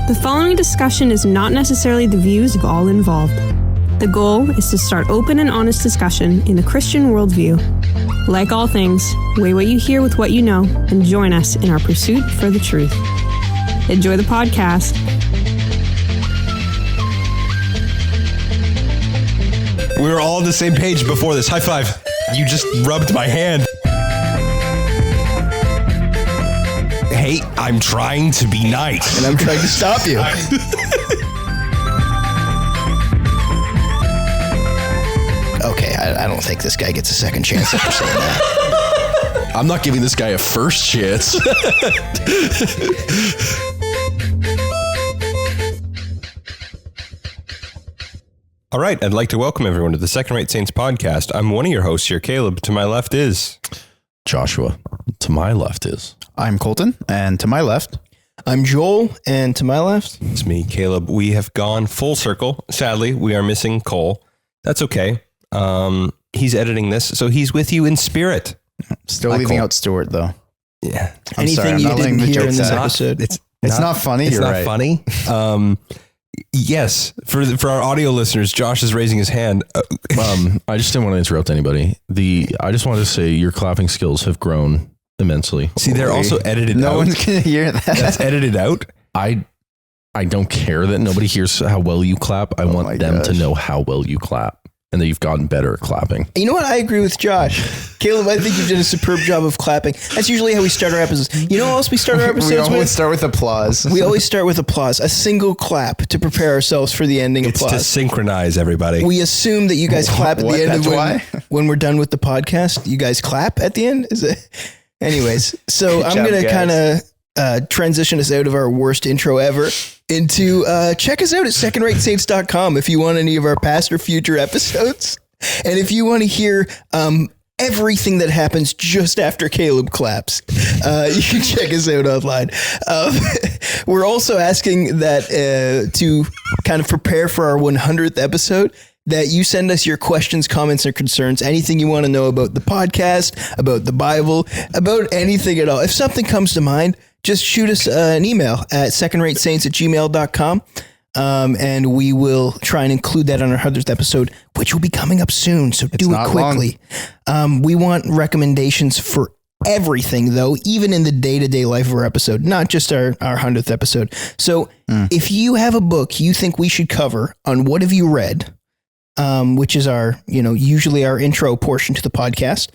The following discussion is not necessarily the views of all involved. The goal is to start open and honest discussion in the Christian worldview. Like all things, weigh what you hear with what you know and join us in our pursuit for the truth. Enjoy the podcast. We were all on the same page before this. High five. You just rubbed my hand. Hey, I'm trying to be nice. And I'm trying to stop you. Okay, I don't think this guy gets a second chance after saying that. I'm not giving this guy a first chance. All right, I'd like to welcome everyone to the Second Rate Saints podcast. I'm one of your hosts here, Caleb. To my left is... Joshua. To my left is... I'm Colton, and to my left... I'm Joel, and to my left... It's me, Caleb. We have gone full circle. Sadly, we are missing Cole. That's okay. He's editing this, so he's with you in spirit. Still leaving out Stewart, though. Yeah. Anything you didn't hear in this episode. It's not funny. It's You're not right. funny. Yes, for our audio listeners, Josh is raising his hand. I just didn't want to interrupt anybody. I just wanted to say your clapping skills have grown immensely. See, they're also edited out. No one's going to hear that. That's edited out. I don't care that nobody hears how well you clap. I want them to know how well you clap and that you've gotten better at clapping. You know what? I agree with Josh. Caleb, I think you've done a superb job of clapping. That's usually how we start our episodes. You know what else we start our episodes with? We always start with applause. We always start with applause. A single clap to prepare ourselves for the ending It's applause. to synchronize everybody. We assume that you guys clap at the end when we're done with the podcast. You guys clap at the end? Is it? Anyways, so I'm going to kind of transition us out of our worst intro ever into check us out at secondRateSaints.com if you want any of our past or future episodes. And if you want to hear everything that happens just after Caleb claps, you can check us out online. We're also asking that to kind of prepare for our 100th episode, that you send us your questions, comments, or concerns, anything you want to know about the podcast, about the Bible, about anything at all. If something comes to mind, just shoot us an email at secondRateSaints@gmail.com. And we will try and include that on our 100th episode, which will be coming up soon. So do it quickly. We want recommendations for everything, though, even in the day-to-day life of our episode, not just our 100th episode. So if you have a book you think we should cover on What Have You Read, which is our, usually our intro portion to the podcast,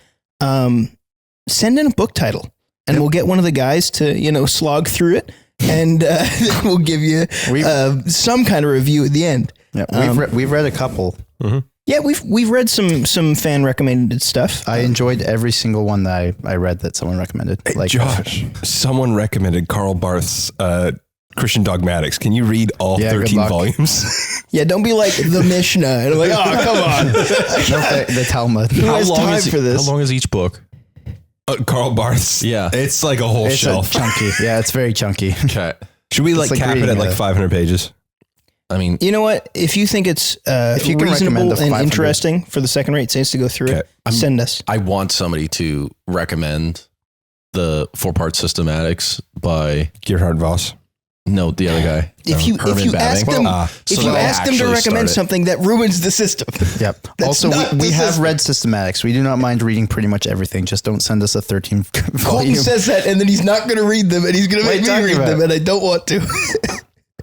send in a book title and we'll get one of the guys to, slog through it. And we'll give you some kind of review at the end. Yeah, we've read a couple. Mm-hmm. Yeah, we've read some fan recommended stuff. I enjoyed every single one that I read that someone recommended. Like Josh, someone recommended Karl Barth's Christian Dogmatics. Can you read all 13 volumes? Yeah, don't be like the Mishnah. And I'm like, oh, come on. The Talmud. Who has time for this? How long is each book? Karl Barth's. Yeah. It's like a whole shelf. Chunky. Yeah, it's very chunky. Okay. Should we cap it at like 500 pages? I mean, you know what? If you think it's reasonable and interesting for the Second Rate Saints to go through it, send us. I want somebody to recommend the 4-part systematics by Gerhard Voss. No, the other guy. If you ask them, to recommend something that ruins the system. Yep. Also, we have read systematics. We do not mind reading pretty much everything. Just don't send us a 13 volume. Colton says that, and then he's not going to read them, and he's going to make me read them, and I don't want to.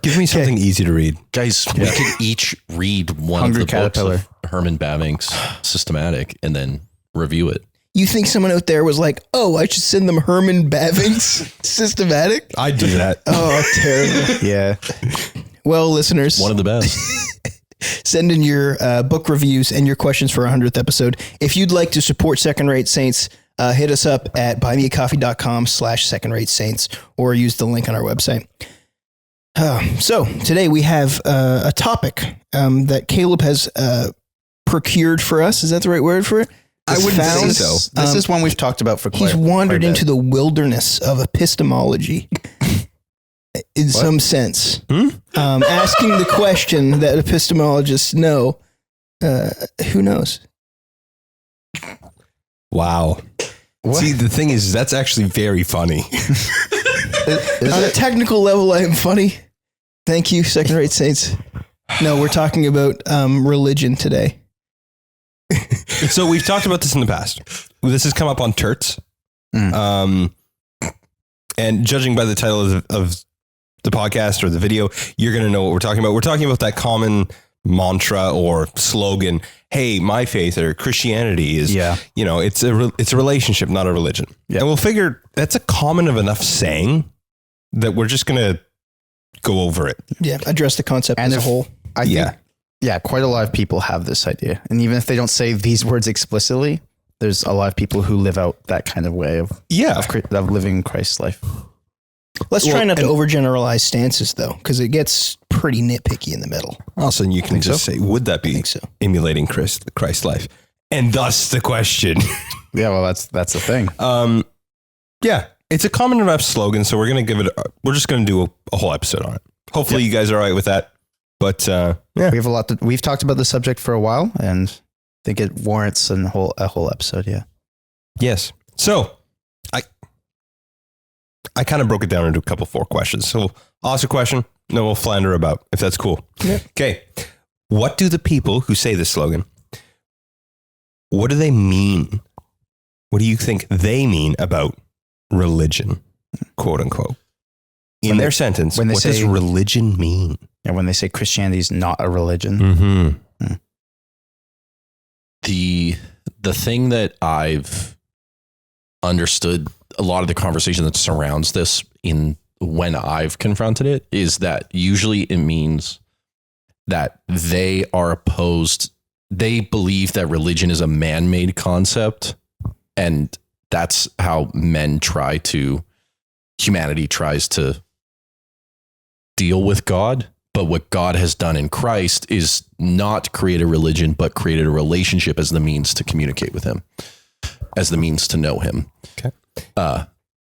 Give me something easy to read. Guys, we could each read one of the books of Herman Bavinck's systematic and then review it. You think someone out there was like, oh, I should send them Herman Bavinck's systematic? I'd do that. Oh, terrible. Yeah. Well, listeners. One of the best. Send in your book reviews and your questions for our 100th episode. If you'd like to support Second Rate Saints, hit us up at buymeacoffee.com/secondRateSaints or use the link on our website. So today we have a topic that Caleb has procured for us. Is that the right word for it? I wouldn't say so. This is one we've talked about for quite He's wandered into the wilderness of epistemology in some sense. Asking the question that epistemologists know, who knows? Wow. What? See, the thing is, that's actually very funny. On a technical level, I am funny. Thank you, second-rate saints. No, we're talking about religion today. So we've talked about this in the past. This has come up on Turts. And judging by the title of the podcast or the video, you're going to know what we're talking about. We're talking about that common mantra or slogan. Hey, my faith or Christianity is, it's a relationship, not a religion. Yeah. And we'll figure that's a common enough saying that we're just going to go over it. Yeah. Address the concept as a whole. I think, quite a lot of people have this idea. And even if they don't say these words explicitly, there's a lot of people who live out that kind of way of living Christ's life. Let's try not to overgeneralize stances, though, because it gets pretty nitpicky in the middle. Also, you can just say, would that be emulating Christ's life? And thus the question. Yeah, well, that's the thing. It's a common enough slogan, so we're just going to do a whole episode on it. Hopefully you guys are all right with that. But we have we've talked about the subject for a while, and I think it warrants a whole episode. Yeah. Yes. So I kind of broke it down into a couple 4 questions. So I'll ask a question, then we'll flounder about, if that's cool. Yeah. Okay. What do the people who say this slogan, what do they mean? What do you think they mean about religion, quote unquote? In their sentence, what does religion mean? Yeah, when they say Christianity is not a religion. Mm-hmm. The thing that I've understood a lot of the conversation that surrounds this when I've confronted it is that usually it means that they are opposed. They believe that religion is a man-made concept, and that's how humanity tries to deal with God. But what God has done in Christ is not create a religion, but created a relationship as the means to communicate with him, as the means to know him. Okay.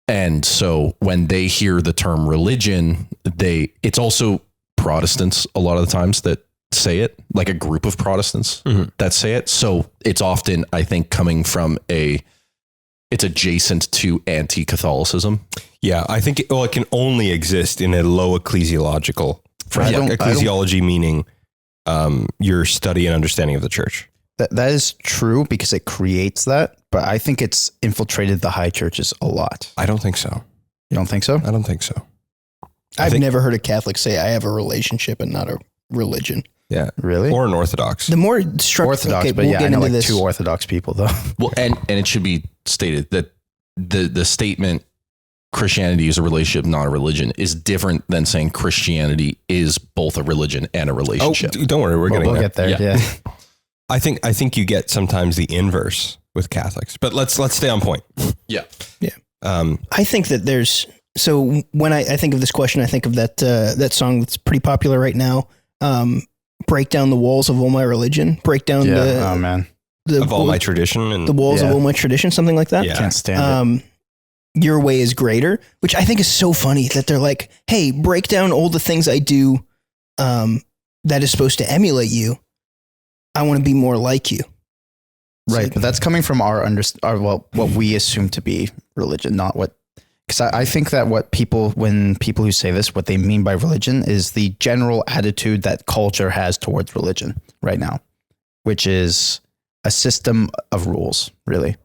And so when they hear the term religion, it's also Protestants a lot of the times that say it, like a group of Protestants that say it. So it's often, I think, coming from it's adjacent to anti-Catholicism. Yeah, I think it can only exist in a low ecclesiological ecclesiology, meaning your study and understanding of the church. That is true because it creates that, but I think it's infiltrated the high churches a lot. I don't think so. You don't think so? I don't think so. I've never heard a Catholic say I have a relationship and not a religion. Yeah. Really? Or an Orthodox. The more Orthodox, but I know like 2 Orthodox people though. Well, and it should be stated that the statement Christianity is a relationship, not a religion, is different than saying Christianity is both a religion and a relationship. Oh, don't worry, we'll get there. Yeah. I think you get sometimes the inverse with Catholics, but let's stay on point. Yeah. I think that when I think of this question, I think of that song that's pretty popular right now. Break down the walls of all my religion. Break down all my tradition and the walls of all my tradition, something like that. Yeah. Can't stand it. Your way is greater, which I think is so funny that they're like, hey, break down all the things I do that is supposed to emulate you. I want to be more like you. Right. But that's coming from what we assume to be religion, not what, because I think that when people who say this, what they mean by religion is the general attitude that culture has towards religion right now, which is a system of rules, really.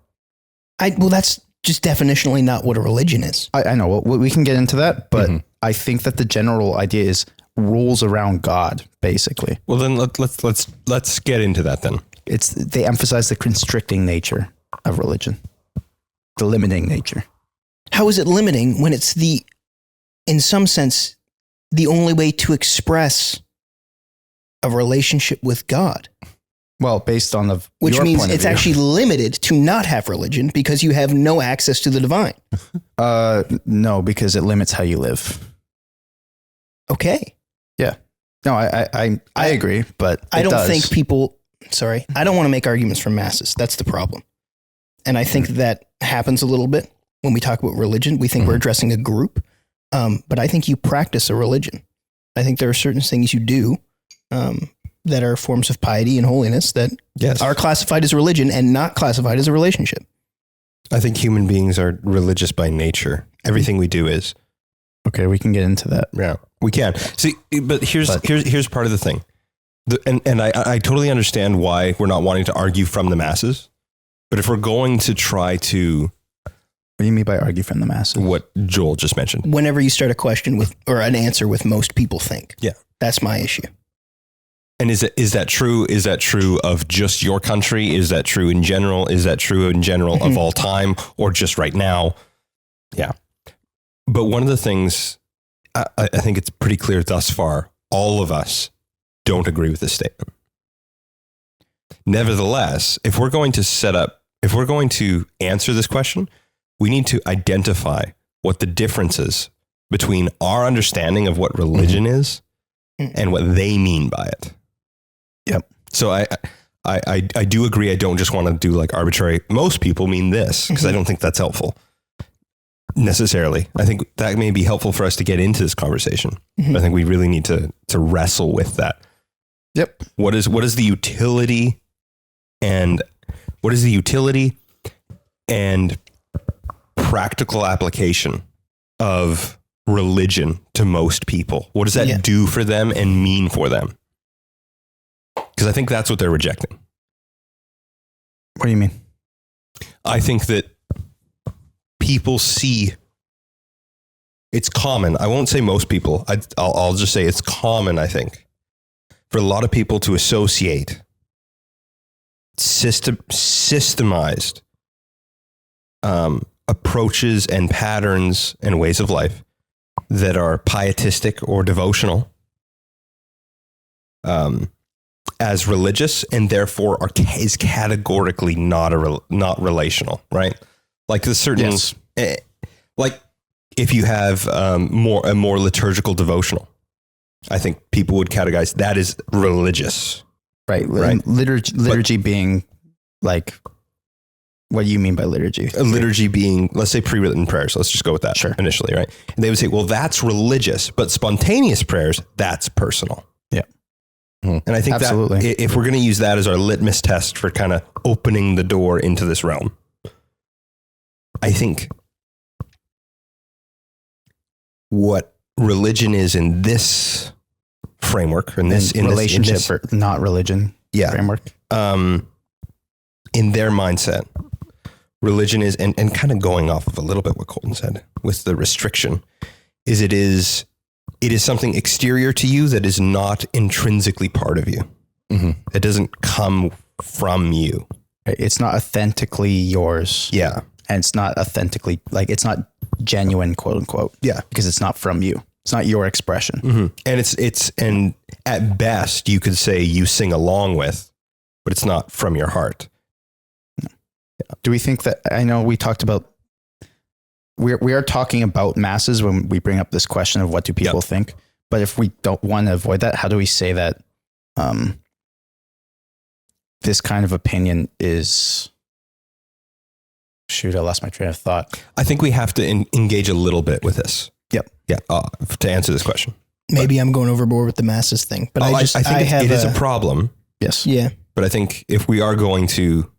That's just definitionally not what a religion is. I know. Well, we can get into that, but I think that the general idea is rules around God, basically. Well, then let's get into that then. They emphasize the constricting nature of religion, the limiting nature. How is it limiting when it's in some sense, the only way to express a relationship with God? Well, based on which means it's actually limited to not have religion because you have no access to the divine. No, because it limits how you live. Okay. Yeah. No, I agree, but I don't think people. Sorry, I don't want to make arguments from masses. That's the problem, and I think that happens a little bit when we talk about religion. We think we're addressing a group, but I think you practice a religion. I think there are certain things you do. That are forms of piety and holiness that are classified as religion and not classified as a relationship. I think human beings are religious by nature. Everything we do is. Okay, we can get into that. Yeah, we can. See, but here's part of the thing. And I totally understand why we're not wanting to argue from the masses. But if we're going to try to... What do you mean by argue from the masses? What Joel just mentioned. Whenever you start a question with, or an answer with most people think. Yeah. That's my issue. And is that true? Is that true of just your country? Is that true in general? Is that true in general of all time or just right now? Yeah. But one of the things I think it's pretty clear thus far, all of us don't agree with this statement. Nevertheless, if we're going to answer this question, we need to identify what the differences between our understanding of what religion is and what they mean by it. Yep. So I do agree. I don't just want to do like arbitrary. Most people mean this because I don't think that's helpful necessarily. I think that may be helpful for us to get into this conversation. I think we really need to wrestle with that. Yep. What is the utility and practical application of religion to most people? What does that do for them and mean for them? Because I think that's what they're rejecting. What do you mean? I think that people see, it's common. I won't say most people. I'll just say it's common, I think, for a lot of people to associate systemized approaches and patterns and ways of life that are pietistic or devotional as religious, and therefore is categorically not relational, right? Like the certain, like if you have a more liturgical devotional, I think people would categorize that as religious. Right. Liturgy being like, what do you mean by liturgy? A liturgy being, let's say, pre-written prayers. Let's just go with that initially, right? And they would say, well, that's religious, but spontaneous prayers, that's personal. Yeah. And I think absolutely, that if we're going to use that as our litmus test for kind of opening the door into this realm, I think what religion is in this framework, in this relationship, or not religion framework, in their mindset, religion is, and kind of going off of a little bit what Colton said with the restriction, is it is something exterior to you that is not intrinsically part of you. It doesn't come from you. It's not authentically yours. Yeah. And it's not authentically, like, it's not genuine, quote unquote. Yeah. Because it's not from you. It's not your expression. And and at best you could say you sing along with, but it's not from your heart. Do we think that, I know we talked about, we are talking about masses when we bring up this question of what do people think, but if we don't want to avoid that, how do we say that this kind of opinion is, shoot, I lost my train of thought. I think we have to engage a little bit with this. Yep. Yeah. To answer this question. Maybe I'm going overboard with the masses thing, but I think it is a problem. Yes. Yeah. But I think if we're going to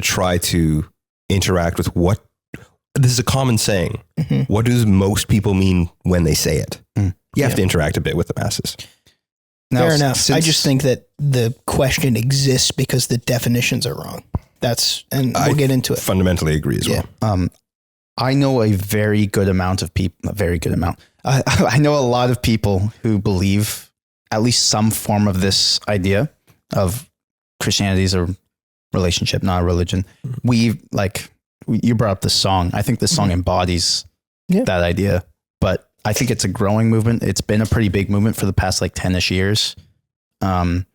try to interact with what, this is a common saying. What do most people mean when they say it? You have to interact a bit with the masses. Now, fair enough. I just think that the question exists because the definitions are wrong. We'll get into it. Fundamentally agree as well. I know a very good amount of people, I know a lot of people who believe at least some form of this idea of Christianity is a relationship, not a religion. You brought up the song. I think the song embodies that idea, but I think it's a growing movement. It's been a pretty big movement for the past 10-ish years. And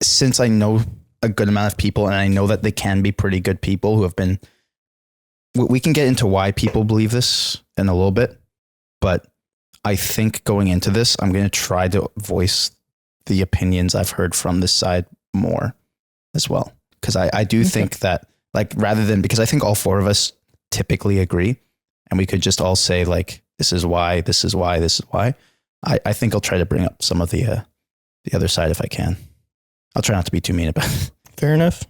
since I know a good amount of people, and I know that they can be pretty good people who have been, we can get into why people believe this in a little bit, but I think going into this, I'm going to try to voice the opinions I've heard from this side more as well. Because I do think that, rather than, because I think all four of us typically agree, and we could just all say this is why, this is why, this is why. I think I'll try to bring up some of the other side if I can. I'll try not to be too mean about it. Fair enough. Is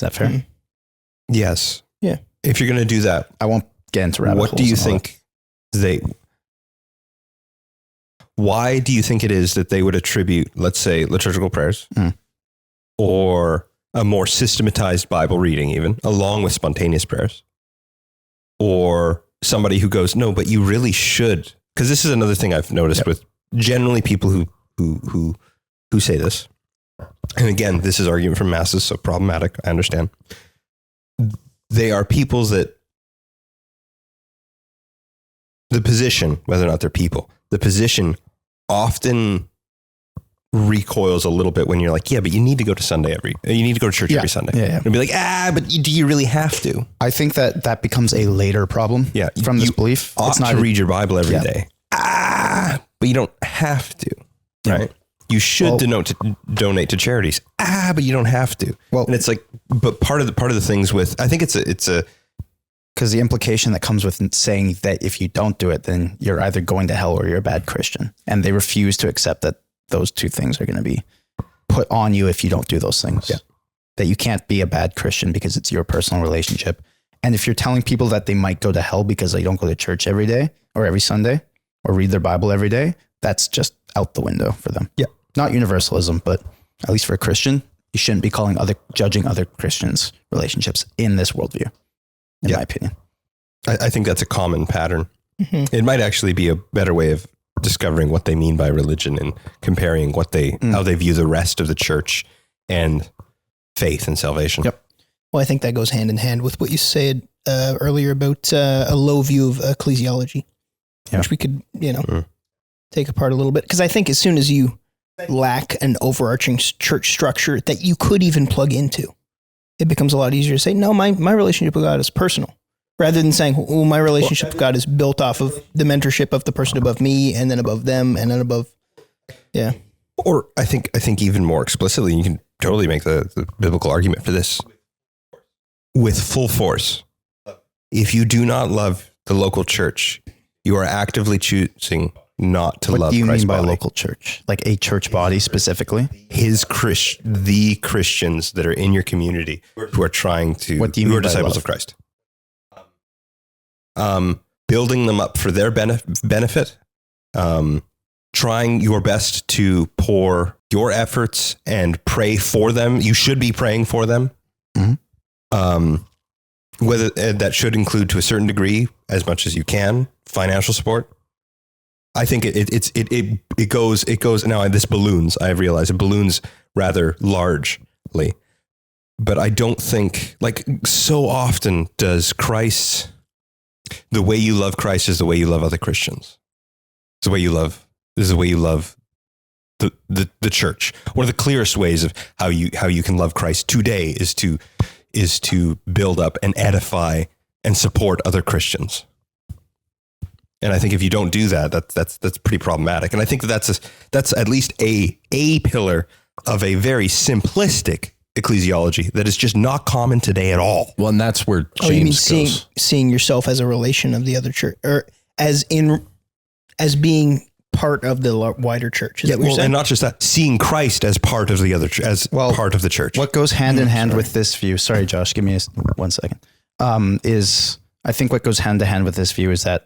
that fair? Yes. Yeah. If you're going to do that, I won't get into rabbit holes. What do you think why do you think it is that they would attribute, let's say, liturgical prayers or a more systematized Bible reading, even along with spontaneous prayers, or somebody who goes, no, but you really should, because this is another thing I've noticed with generally people who say this. And again, this is argument from masses, so problematic. I understand. They are peoples that the position, whether or not they're people, the position often recoils a little bit when you're like, yeah, but you need to go to church every Sunday. Yeah. And be like, but do you really have to? I think that becomes a later problem from this belief. It's not to read your Bible every day. But you don't have to, right? You should donate to charities. But you don't have to. Well, and it's like, but part of the things with, I think it's a, because the implication that comes with saying that if you don't do it, then you're either going to hell or you're a bad Christian. And they refuse to accept that those two things are going to be put on you if you don't do those things. Yeah. That you can't be a bad Christian because it's your personal relationship. And if you're telling people that they might go to hell because they don't go to church every day or every Sunday or read their Bible every day, that's just out the window for them. Yeah. Not universalism, but at least for a Christian, you shouldn't be judging other Christians' relationships in this worldview. In my opinion. I think that's a common pattern. Mm-hmm. It might actually be a better way of discovering what they mean by religion and comparing how they view the rest of the church and faith and salvation. Yep. Well, I think that goes hand in hand with what you said earlier about a low view of ecclesiology, which we could, take apart a little bit. Because I think as soon as you lack an overarching church structure that you could even plug into, it becomes a lot easier to say, no, my relationship with God is personal, rather than saying, oh, my relationship with God is built off of the mentorship of the person above me and then above them and then above. Yeah. Or I think even more explicitly, you can totally make the biblical argument for this with full force. If you do not love the local church, you are actively choosing not to love Christ's body. What do you mean by local church? Like a church body specifically? The Christians that are in your community who are trying to, who are disciples of Christ. Building them up for their benefit, trying your best to pour your efforts and pray for them. You should be praying for them. Mm-hmm. Whether that should include to a certain degree, as much as you can, financial support. I think it goes now. This balloons. I realize it balloons rather largely, but I don't think, like, so often does Christ. The way you love Christ is the way you love other Christians. It's the way you love. This is the way you love the church. One of the clearest ways of how you can love Christ today is to build up and edify and support other Christians. And I think if you don't do that, that's pretty problematic. And I think that's at least a pillar of a very simplistic ecclesiology that is just not common today at all. Well, and that's where James goes. Seeing yourself as a relation of the other church, or as being part of the wider church. Is that what you're saying? And not just that, seeing Christ as part of the other, part of the church. What goes hand in hand with this view? Sorry, Josh, give me 1 second. I think what goes hand to hand with this view is that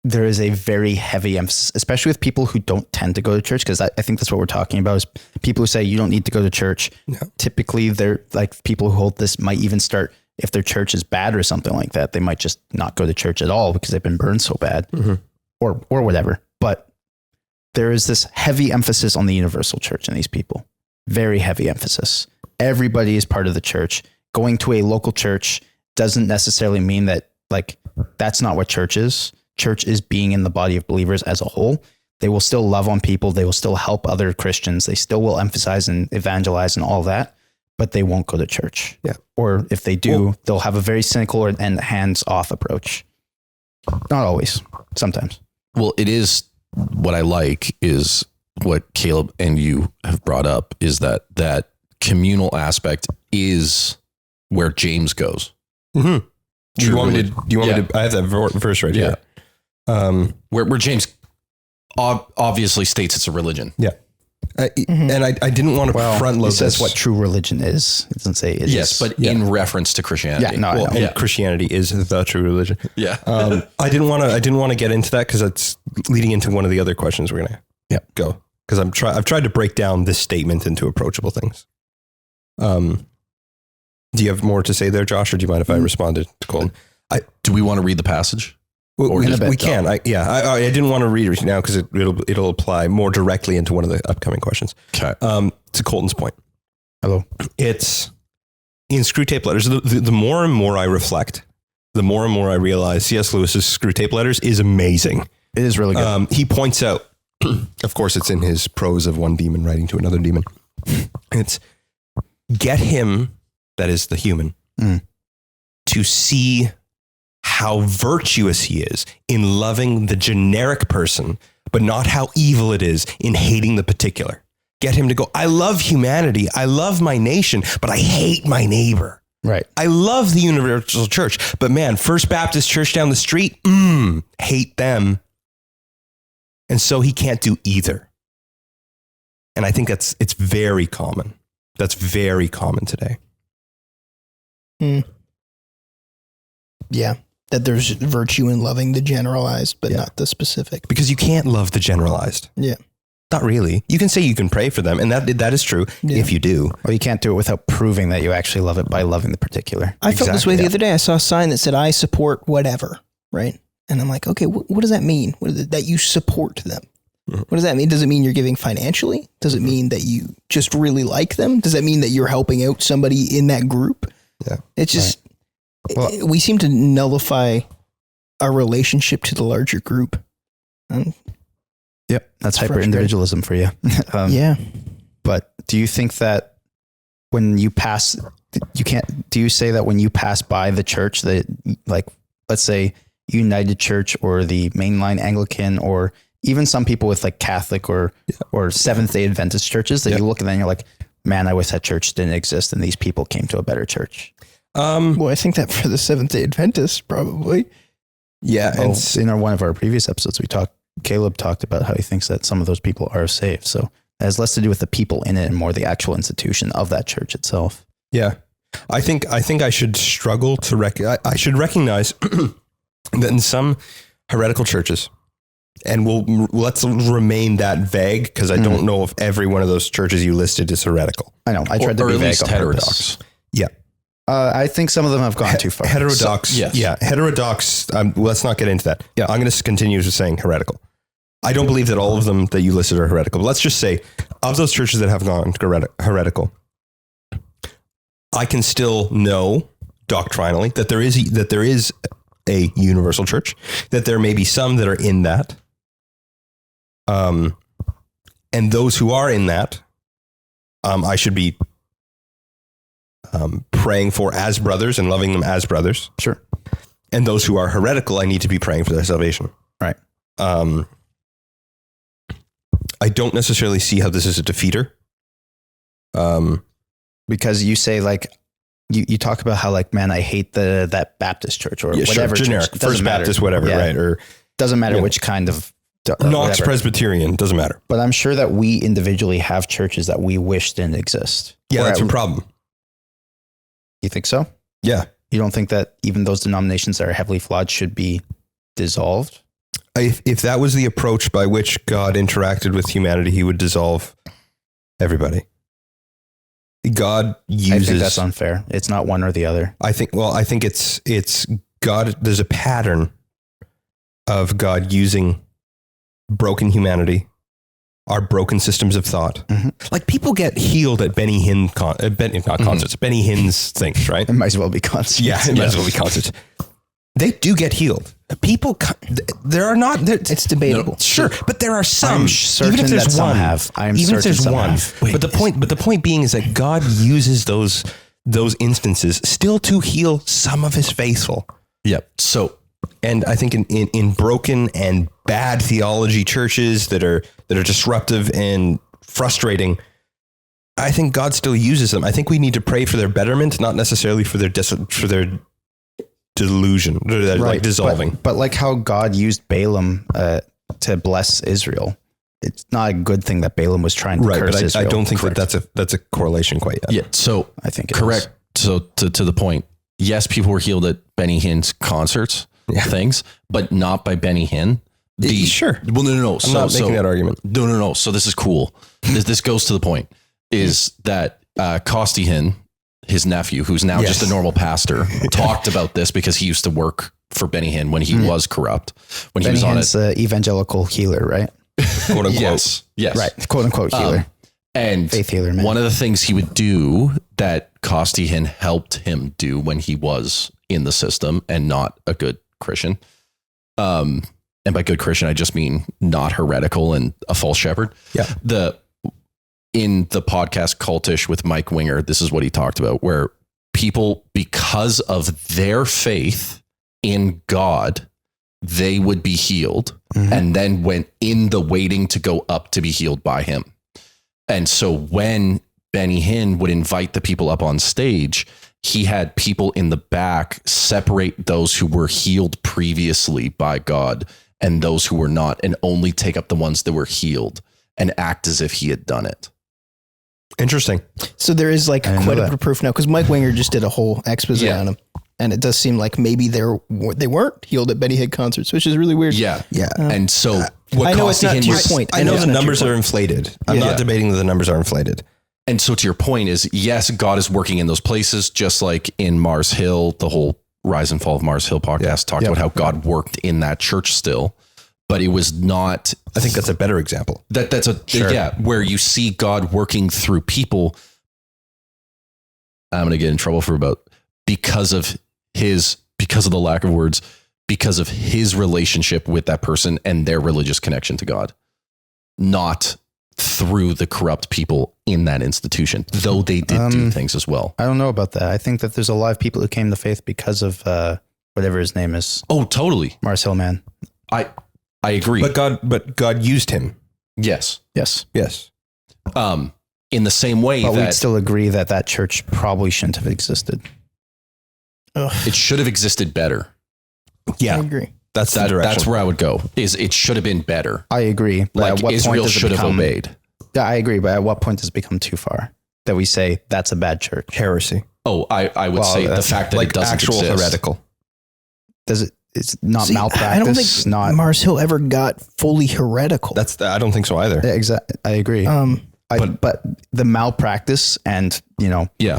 there is a very heavy emphasis, especially with people who don't tend to go to church, because I think that's what we're talking about, is people who say you don't need to go to church. Yeah. Typically, they're like, people who hold this might even start, if their church is bad or something like that, they might just not go to church at all because they've been burned so bad, or whatever. But there is this heavy emphasis on the universal church in these people. Very heavy emphasis. Everybody is part of the church. Going to a local church doesn't necessarily mean that, like, that's not what church is. Church is being in the body of believers as a whole. They will still love on people. They will still help other Christians. They still will emphasize and evangelize and all that, but they won't go to church. Yeah. Or if they do, they'll have a very cynical and hands-off approach. Not always, sometimes. Well, it is, what I like is what Caleb and you have brought up, is that communal aspect is where James goes. Mm-hmm. Do you want me to, I have that verse right here. Where James obviously states it's a religion. Yeah. And I didn't want to front load it says this. what true religion is. It doesn't say it is. But in reference to Christianity. Yeah, no, I know. And Christianity is the true religion. Yeah. I didn't want to get into that because it's leading into one of the other questions we're gonna go, because I've tried to break down this statement into approachable things. Do you have more to say there, Josh, or do you mind if I responded to Colton? Do we want to read the passage? We can. I didn't want to read it now because it'll apply more directly into one of the upcoming questions. Okay. To Colton's point. Hello. It's in Screwtape Letters. The more and more I reflect, the more and more I realize C.S. Lewis's Screwtape Letters is amazing. It is really good. He points out, of course, it's in his prose of one demon writing to another demon. It's get him, that is the human, to see how virtuous he is in loving the generic person, but not how evil it is in hating the particular. Get him to go, I love humanity. I love my nation, but I hate my neighbor. Right. I love the Universal Church, but man, First Baptist Church down the street, hate them. And so he can't do either. And I think it's very common. That's very common today. Yeah. That there's virtue in loving the generalized, but not the specific. Because you can't love the generalized. Yeah. Not really. You can say you can pray for them, and that is true if you do. Well, you can't do it without proving that you actually love it by loving the particular. I felt this way the other day. I saw a sign that said, I support whatever, right? And I'm like, okay, what does that mean? That you support them? What does that mean? Does it mean you're giving financially? Does it mean that you just really like them? Does that mean that you're helping out somebody in that group? Yeah. It's just, we seem to nullify our relationship to the larger group. Yep. That's hyper individualism for you. Yeah. But do you think that when you pass, do you say that when you pass by the church that, like, let's say United Church or the mainline Anglican, or even some people with like Catholic or Seventh-day Adventist churches, that you look at them and you're like, man, I wish that church didn't exist and these people came to a better church? Well, I think that for the Seventh-day Adventists, probably. Yeah. And in one of our previous episodes, Caleb talked about how he thinks that some of those people are saved. So it has less to do with the people in it and more the actual institution of that church itself. Yeah. I think I should struggle to I should recognize that in some heretical churches, and let's remain that vague, because I don't know if every one of those churches you listed is heretical. I know. I tried to be vague on heterodox. purpose. Yeah. I think some of them have gone too far. Heterodox. Yes. Yeah. Heterodox. Let's not get into that. Yeah. I'm going to continue to saying heretical. I don't believe that all of them that you listed are heretical, but let's just say of those churches that have gone heretical, I can still know doctrinally that there is a universal church, that there may be some that are in that. And those who are in that, I should be praying for as brothers and loving them as brothers. Sure. And those who are heretical, I need to be praying for their salvation. Right. I don't necessarily see how this is a defeater. Because you say, like, you talk about how, like, man, I hate that Baptist church or whatever. Sure, generic. Church. First Baptist, whatever, right? Or doesn't matter which kind of Knox Presbyterian, doesn't matter. But I'm sure that we individually have churches that we wish didn't exist. Yeah, that's a problem. You think so? Yeah. You don't think that even those denominations that are heavily flawed should be dissolved? If that was the approach by which God interacted with humanity, he would dissolve everybody. God uses... I think that's unfair. It's not one or the other. I think it's God. There's a pattern of God using broken humanity, our broken systems of thought. Mm-hmm. Like, people get healed at Benny Hinn concerts, Benny Hinn's things, right? It might as well be concerts. Yeah, it might as well be concerts. They do get healed. People, there are not. It's debatable. No, sure, but there are some. I'm certain even if there's that one, some have. I'm even certain if there's some one. Have. But the point being is that God uses those instances still to heal some of his faithful. Yep. So, and I think in broken and bad theology churches that are disruptive and frustrating, I think God still uses them. I think we need to pray for their betterment, not necessarily for their delusion, like dissolving. But like how God used Balaam to bless Israel. it's not a good thing that Balaam was trying to curse but Israel. I don't think that's a correlation quite yet. Yeah. So I think correct. So to the point, yes, people were healed at Benny Hinn's concerts, things, but not by Benny Hinn. Sure. Well, no. I'm not making that argument. No. So this is cool. This goes to the point is that Costi Hinn, his nephew, who's now just a normal pastor, talked about this because he used to work for Benny Hinn when he was corrupt. When Benny he was on Hinn's evangelical healer, right? Quote unquote. Yes. Right. Quote unquote healer. And faith healer, man. One of the things he would do that Costi Hinn helped him do when he was in the system and not a good Christian. And by good Christian, I just mean not heretical and a false shepherd. Yeah. In the podcast Cultish with Mike Winger, this is what he talked about, where people, because of their faith in God, they would be healed and then went in the waiting to go up to be healed by him. And so when Benny Hinn would invite the people up on stage, he had people in the back separate those who were healed previously by God and those who were not, and only take up the ones that were healed and act as if he had done it. Interesting. So there is like quite a bit of proof now, because Mike Winger just did a whole expose on him. And it does seem like maybe they weren't healed at Benny Hinn concerts, which is really weird. Yeah. Yeah. And so what I know it's not Costi to Hinn your point. I know the numbers are inflated. I'm not debating that the numbers are inflated. And so to your point is, yes, God is working in those places, just like in Mars Hill, the whole Rise and Fall of Mars Hill podcast talked about how God worked in that church still, but it was not. I think that's a better example. That's where you see God working through people. I'm going to get in trouble for because of the lack of words, because of his relationship with that person and their religious connection to God, not through the corrupt people in that institution, though they did do things as well. I don't know about that. I think that there's a lot of people who came to faith because of whatever his name is. Oh, totally. Mars Hill man. I agree. But God used him. Yes. In the same way but that we'd still agree that church probably shouldn't have existed. it should have existed better. Yeah. I agree. That's the direction. That's where I would go. Is it should have been better. I agree. But Like at what Israel point does should it have become, obeyed. Yeah, I agree. But at what point does it become too far that we say that's a bad church? Heresy. Oh, I would say the fact that Like it doesn't actual exist. heretical. Does it? It's not See, malpractice. I don't think not Mars Hill ever got fully heretical. I don't think so either. exactly. I agree. But the malpractice and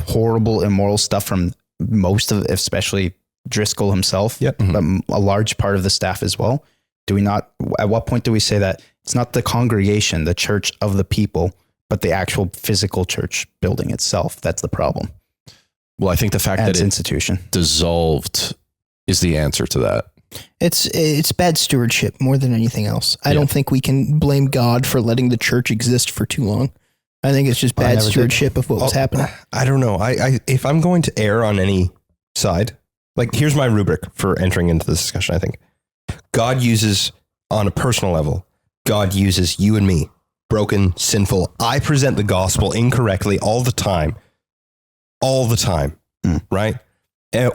horrible immoral stuff from most of, especially Driscoll himself, Yep. but a large part of the staff as well. Do we not? At what point do we say that it's not the congregation, the church of the people, but the actual physical church building itself? That's the problem. Well, I think the fact And that its it institution dissolved is the answer to that. It's bad stewardship more than anything else. I don't think we can blame God for letting the church exist for too long. I think it's just bad stewardship of what was happening. I don't know. I if I'm going to err on any side, like here's my rubric for entering into this discussion. I think God uses, on a personal level, God uses you and me, broken, sinful. I present the gospel incorrectly all the time, right?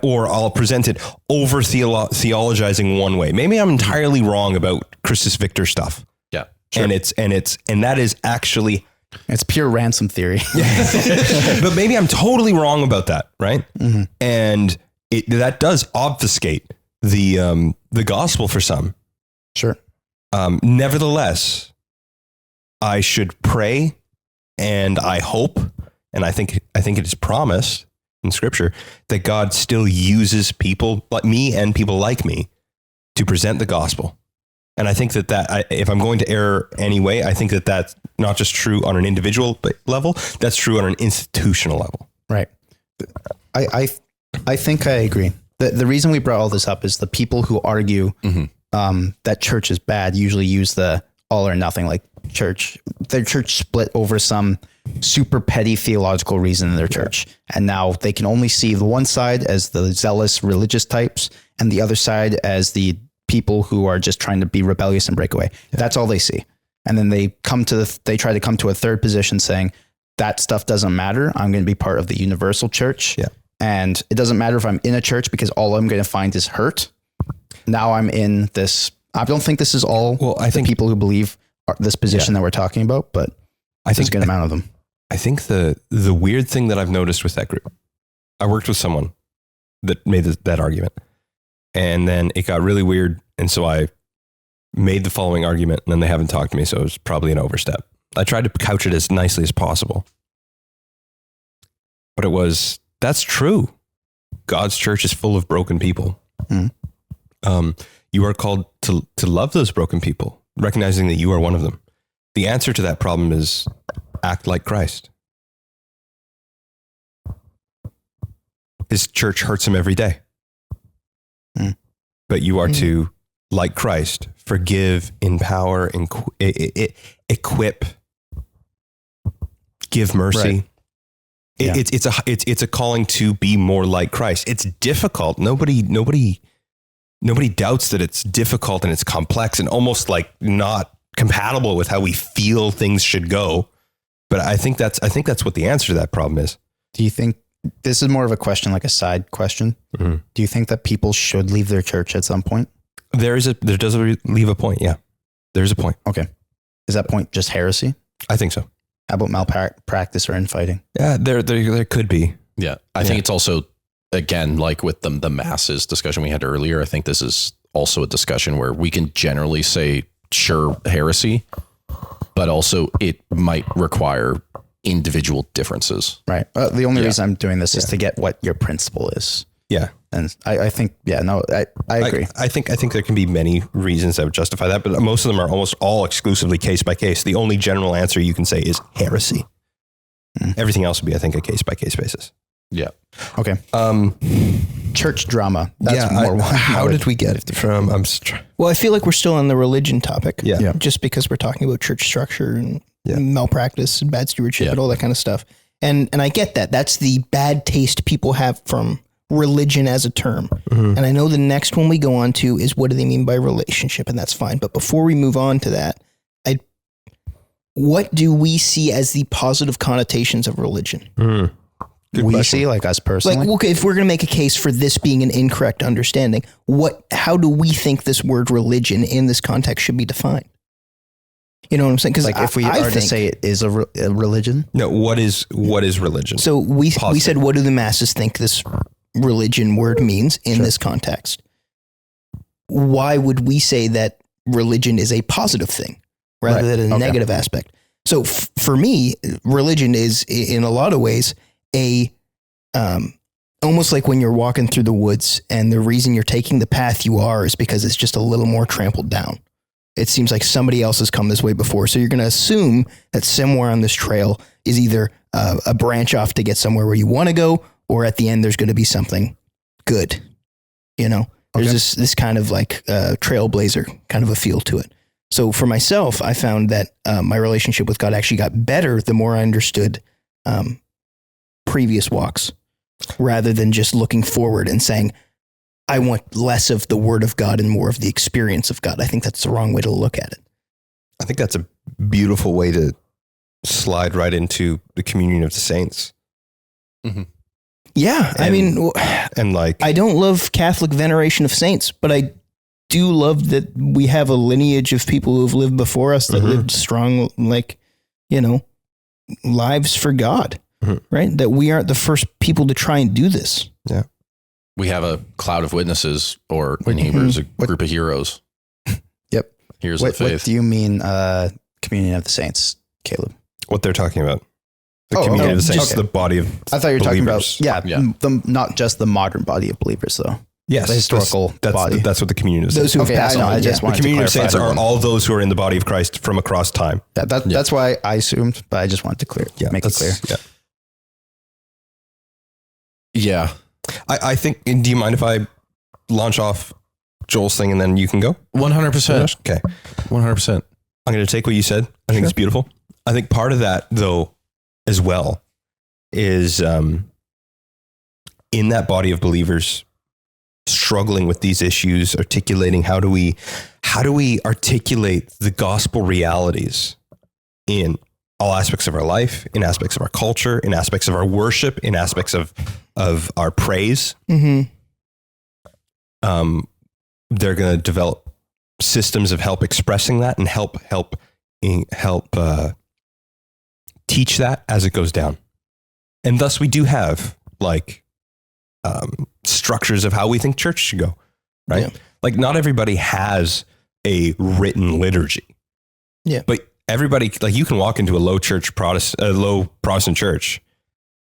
Or I'll present it over theologizing one way. Maybe I'm entirely wrong about Christus Victor stuff. Yeah, sure. And that is actually, it's pure ransom theory. but maybe I'm totally wrong about that, right? Mm-hmm. And that does obfuscate the gospel for some. Sure. Nevertheless, I should pray, and I hope, and I think it is promised in Scripture that God still uses people like me and people like me to present the gospel. And I think that if I'm going to err anyway, I think that that's not just true on an individual level, that's true on an institutional level. Right. I think I agree. The reason we brought all this up is the people who argue that church is bad usually use the all or nothing, like their church split over some super petty theological reason in their church. And now they can only see the one side as the zealous religious types and the other side as the people who are just trying to be rebellious and break away. Yeah. That's all they see. And then they try to come to a third position saying that stuff doesn't matter. I'm going to be part of the universal church. Yeah. And it doesn't matter if I'm in a church because all I'm going to find is hurt. Now I'm in this. I don't think this is all. Well, I think people who believe this position that we're talking about, but I think a good amount of them. I think the weird thing that I've noticed with that group, I worked with someone that made that argument, and then it got really weird. And so I made the following argument, and then they haven't talked to me. So it was probably an overstep. I tried to couch it as nicely as possible, but that's true. God's church is full of broken people. You are called to love those broken people, recognizing that you are one of them. The answer to that problem is act like Christ. His church hurts him every day. But you are to, like Christ, forgive, empower, equip, give mercy. Right. It's a calling to be more like Christ. It's difficult. Nobody doubts that it's difficult and it's complex and almost like not compatible with how we feel things should go. But I think that's what the answer to that problem is. Do you think this is more of a question, like a side question? Mm-hmm. Do you think that people should leave their church at some point? There does leave a point. Yeah, there's a point. Okay. Is that point just heresy? I think so. How about malpractice or infighting? Yeah, there could be. Yeah. I think it's also, again, like with the masses discussion we had earlier, I think this is also a discussion where we can generally say, sure, heresy, but also it might require individual differences. Right. The only reason I'm doing this is to get what your principle is. Yeah. And I think, I agree. I think there can be many reasons that would justify that, but most of them are almost all exclusively case by case. The only general answer you can say is heresy. Everything else would be, I think, a case by case basis. Yeah. Okay. Church drama. That's more one. How did we get it from? Well, I feel like we're still on the religion topic. Yeah. Just because we're talking about church structure and malpractice and bad stewardship and all that kind of stuff. And I get that. That's the bad taste people have from religion as a term. And I know the next one we go on to is what do they mean by relationship, and that's fine. But before we move on to that, what do we see as the positive connotations of religion? We see, like us personally. Like, okay, if we're going to make a case for this being an incorrect understanding, how do we think this word religion in this context should be defined? You know what I'm saying? Because like if we are to say it is a religion. No, what is religion? So we said, what do the masses think this religion word means in this context? Why would we say that religion is a positive thing rather than a negative aspect? So for me, religion is in a lot of ways almost like when you're walking through the woods and the reason you're taking the path you are is because it's just a little more trampled down. It seems like somebody else has come this way before. So you're going to assume that somewhere on this trail is either a branch off to get somewhere where you want to go, or at the end, there's going to be something good. You know, there's this kind of like trailblazer kind of a feel to it. So for myself, I found that my relationship with God actually got better the more I understood previous walks, rather than just looking forward and saying, I want less of the word of God and more of the experience of God. I think that's the wrong way to look at it. I think that's a beautiful way to slide right into the communion of the saints. Mm-hmm. Yeah. I mean, I don't love Catholic veneration of saints, but I do love that we have a lineage of people who have lived before us that lived strong, lives for God, right? That we aren't the first people to try and do this. Yeah. We have a cloud of witnesses, or in Hebrew, a group of heroes. Yep. Here's the faith. What do you mean, communion of the saints, Caleb? What they're talking about. The communion of the saints, the body of I thought you were believers. talking about, not just the modern body of believers, though. Yes. The historical body. That's what the communion of those saints. who have passed on. The communion of saints are all those who are in the body of Christ from across time. That's why I assumed, but I just wanted to make it clear. Yeah. I think, do you mind if I launch off Joel's thing and then you can go? 100%. Okay. 100%. I'm going to take what you said. I think it's beautiful. I think part of that, though, as well, is in that body of believers struggling with these issues, articulating how do we articulate the gospel realities in all aspects of our life, in aspects of our culture, in aspects of our worship, in aspects of our praise. They're going to develop systems of help expressing that and help teach that as it goes down. And thus we do have like structures of how we think church should go, right? Yeah. Like not everybody has a written liturgy. Yeah. But everybody, like you can walk into a low Protestant church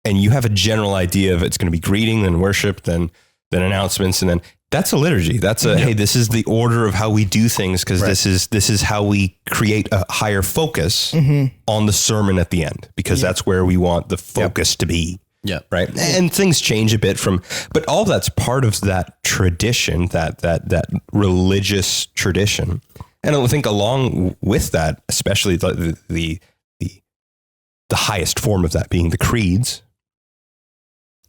and you have a general idea of it's going to be greeting, then worship, then announcements. And then that's a liturgy. That's hey, this is the order of how we do things. Cause this is how we create a higher focus on the sermon at the end, because that's where we want the focus to be. Yeah. Right. And things change a bit but all that's part of that tradition, that religious tradition. And I think along with that, especially the highest form of that being the creeds.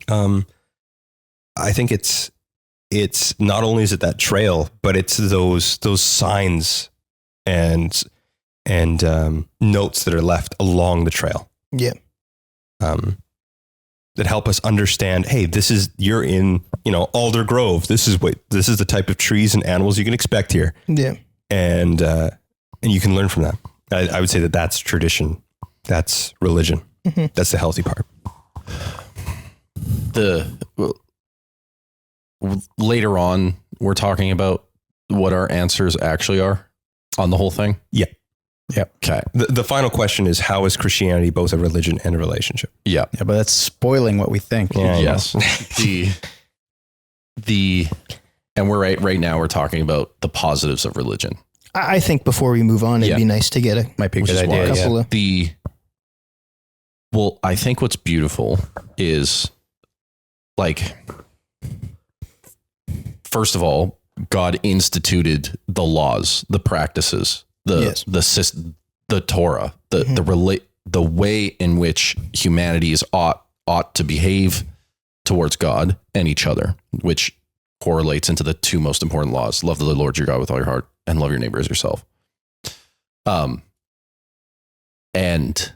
I think it's not only is it that trail, but it's those signs and notes that are left along the trail. Yeah. That help us understand, hey, you're in, Alder Grove. This is the type of trees and animals you can expect here. Yeah. And you can learn from that. I would say that's tradition. That's religion. Mm-hmm. That's the healthy part. Later on, we're talking about what our answers actually are on the whole thing. Yeah. Yeah. Okay. The final question is, how is Christianity both a religion and a relationship? Yeah. Yeah, but that's spoiling what we think. Yeah, yes. And we're right now we're talking about the positives of religion. I think before we move on, it'd be nice to get might be a good idea. Well, I think what's beautiful is like, first of all, God instituted the laws, the practices, the Torah, the way in which humanity is ought to behave towards God and each other, which correlates into the two most important laws: love the Lord your God with all your heart and love your neighbor as yourself. And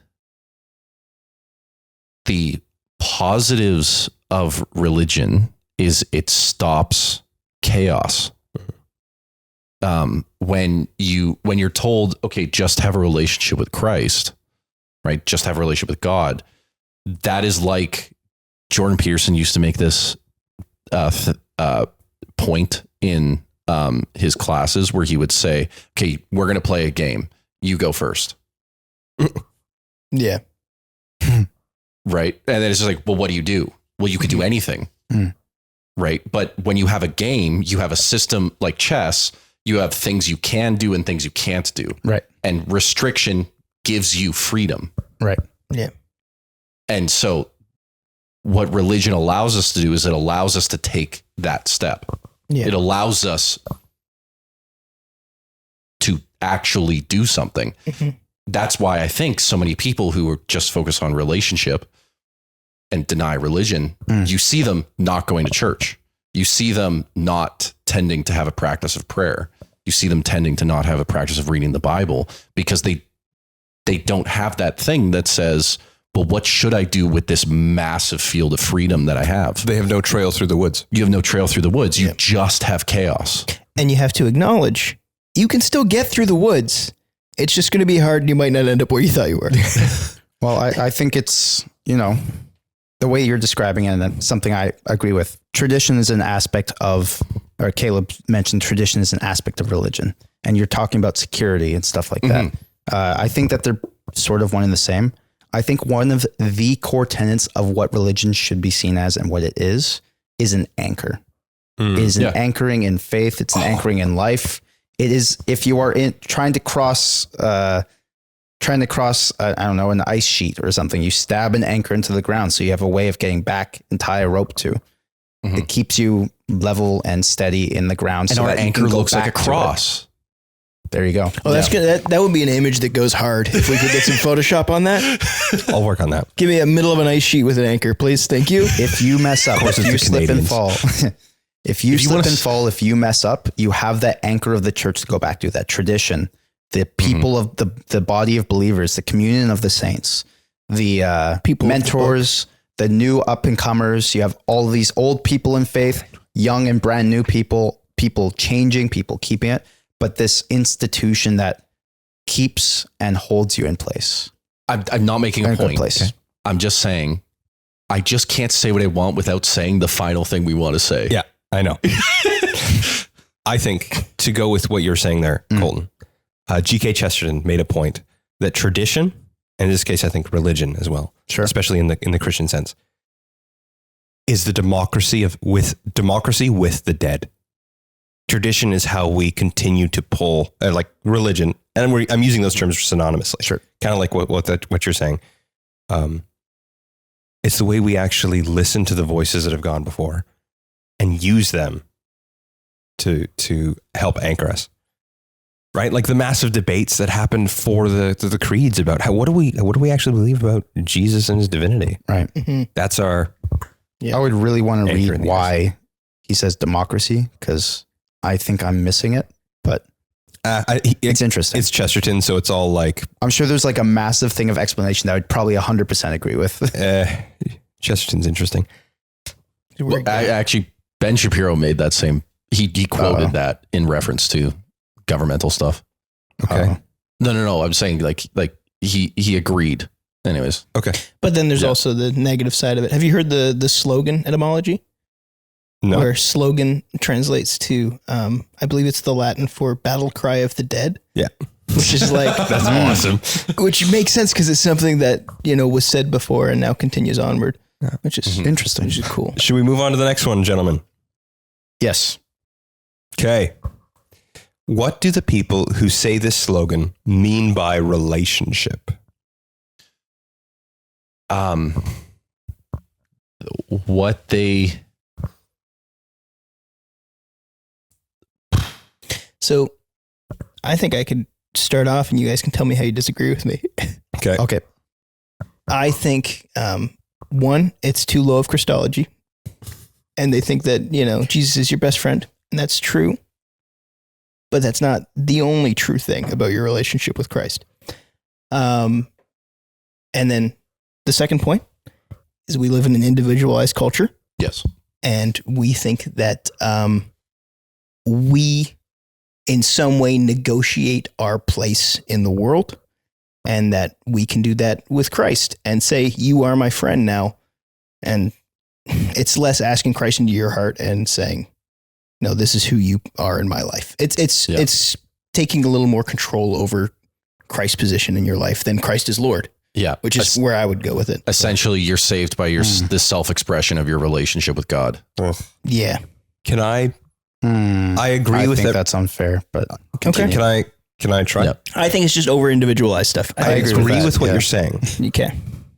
the positives of religion is it stops chaos. When you're told, okay, just have a relationship with Christ, right? Just have a relationship with God. That is like Jordan Peterson used to make this point in his classes where he would say, okay, we're going to play a game. You go first. Yeah. Right. And then it's just like, well, what do you do? Well, you could do anything. Right. But when you have a game, you have a system like chess, you have things you can do and things you can't do. Right. And restriction gives you freedom. Right. Yeah. And so what religion allows us to do is it allows us to take that step. Yeah. It allows us to actually do something. Mm-hmm. That's why I think so many people who are just focused on relationship and deny religion, you see them not going to church. You see them not tending to have a practice of prayer. You see them tending to not have a practice of reading the Bible because they don't have that thing that says, well, what should I do with this massive field of freedom that I have? They have no trail through the woods. You have no trail through the woods. You just have chaos. And you have to acknowledge you can still get through the woods. It's just going to be hard and you might not end up where you thought you were. Well, I think it's, the way you're describing it, and that's something I agree with. Tradition is an aspect of, or Caleb mentioned tradition is an aspect of religion. And you're talking about security and stuff like that. I think that they're sort of one and the same. I think one of the core tenets of what religion should be seen as and what it is an anchor. It is an anchoring in faith. It's an anchoring in life. It is, if you are trying to cross, I don't know, an ice sheet or something, you stab an anchor into the ground so you have a way of getting back and tie a rope to. It keeps you level and steady in the ground. And so our anchor looks like a cross. There you go. Oh, that's good. That would be an image that goes hard. If we could get some Photoshop on that. I'll work on that. Give me a middle of an ice sheet with an anchor, please. Thank you. If you mess up, if you slip and fall, if you slip and fall, if you mess up, you have that anchor of the church to go back to, that tradition, the people of the body of believers, the communion of the saints, the people, mentors, the new up and comers. You have all of these old people in faith, young and brand new people changing, people keeping it. But this institution that keeps and holds you in place. I'm not making a point. Okay. I'm just saying, I just can't say what I want without saying the final thing we want to say. Yeah, I know. I think to go with what you're saying there, Colton, G.K. Chesterton made a point that tradition, and in this case, I think religion as well, especially in the Christian sense, is the democracy with the dead. Tradition is how we continue to pull, like religion, and I'm using those terms synonymously. Sure, kind of like what you're saying. It's the way we actually listen to the voices that have gone before and use them to help anchor us. Right, like the massive debates that happened for the creeds about what do we actually believe about Jesus and his divinity. Right, that's our. Yeah. I would really want to read why he says democracy, because I think I'm missing it, but it's interesting. It's Chesterton, so it's all like... I'm sure there's like a massive thing of explanation that I would probably 100% agree with. Chesterton's interesting. Well, actually, Ben Shapiro made that same... He quoted that in reference to governmental stuff. Okay. No. I'm saying like he agreed. Anyways. Okay. But then there's also the negative side of it. Have you heard the slogan etymology? No. Where slogan translates to, I believe it's the Latin for battle cry of the dead. Yeah. Which is like, that's awesome. Which makes sense because it's something that, was said before and now continues onward, which is interesting, which is cool. Should we move on to the next one, gentlemen? Yes. Okay. What do the people who say this slogan mean by relationship? What they... So I think I could start off and you guys can tell me how you disagree with me. Okay. I think, one, it's too low of Christology. And they think that, Jesus is your best friend. And that's true. But that's not the only true thing about your relationship with Christ. And then the second point is we live in an individualized culture. Yes. And we think that we in some way negotiate our place in the world, and that we can do that with Christ and say, you are my friend now. And it's less asking Christ into your heart and saying, no, this is who you are in my life. It's taking a little more control over Christ's position in your life than Christ is Lord. Yeah. Which is where I would go with it. Essentially, you're saved by the self-expression of your relationship with God. Yeah. Can I agree with that. That's unfair, but okay. Can I try? Yep. I think it's just over individualized stuff. I agree with what you're saying. Okay.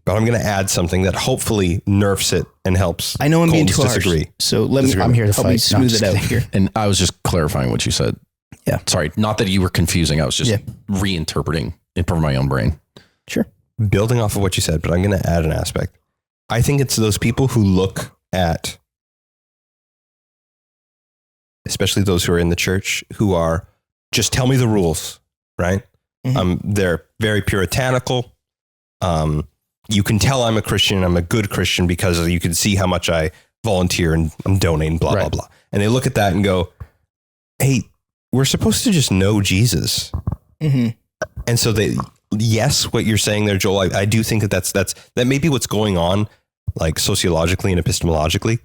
But I'm going to add something that hopefully nerfs it and helps. I know I'm being too disagree. harsh, so I'm here to help me smooth it out here. And I was just clarifying what you said. Yeah. Sorry, not that you were confusing. I was just reinterpreting it from my own brain. Sure. Building off of what you said, but I'm going to add an aspect. I think it's those people who look at, especially those who are in the church, who are just tell me the rules, right? Mm-hmm. They're very puritanical. You can tell I'm a Christian. I'm a good Christian because you can see how much I volunteer and donate and blah, blah, blah. And they look at that and go, hey, we're supposed to just know Jesus. Mm-hmm. And so yes, what you're saying there, Joel, I do think that may be what's going on, like sociologically and epistemologically,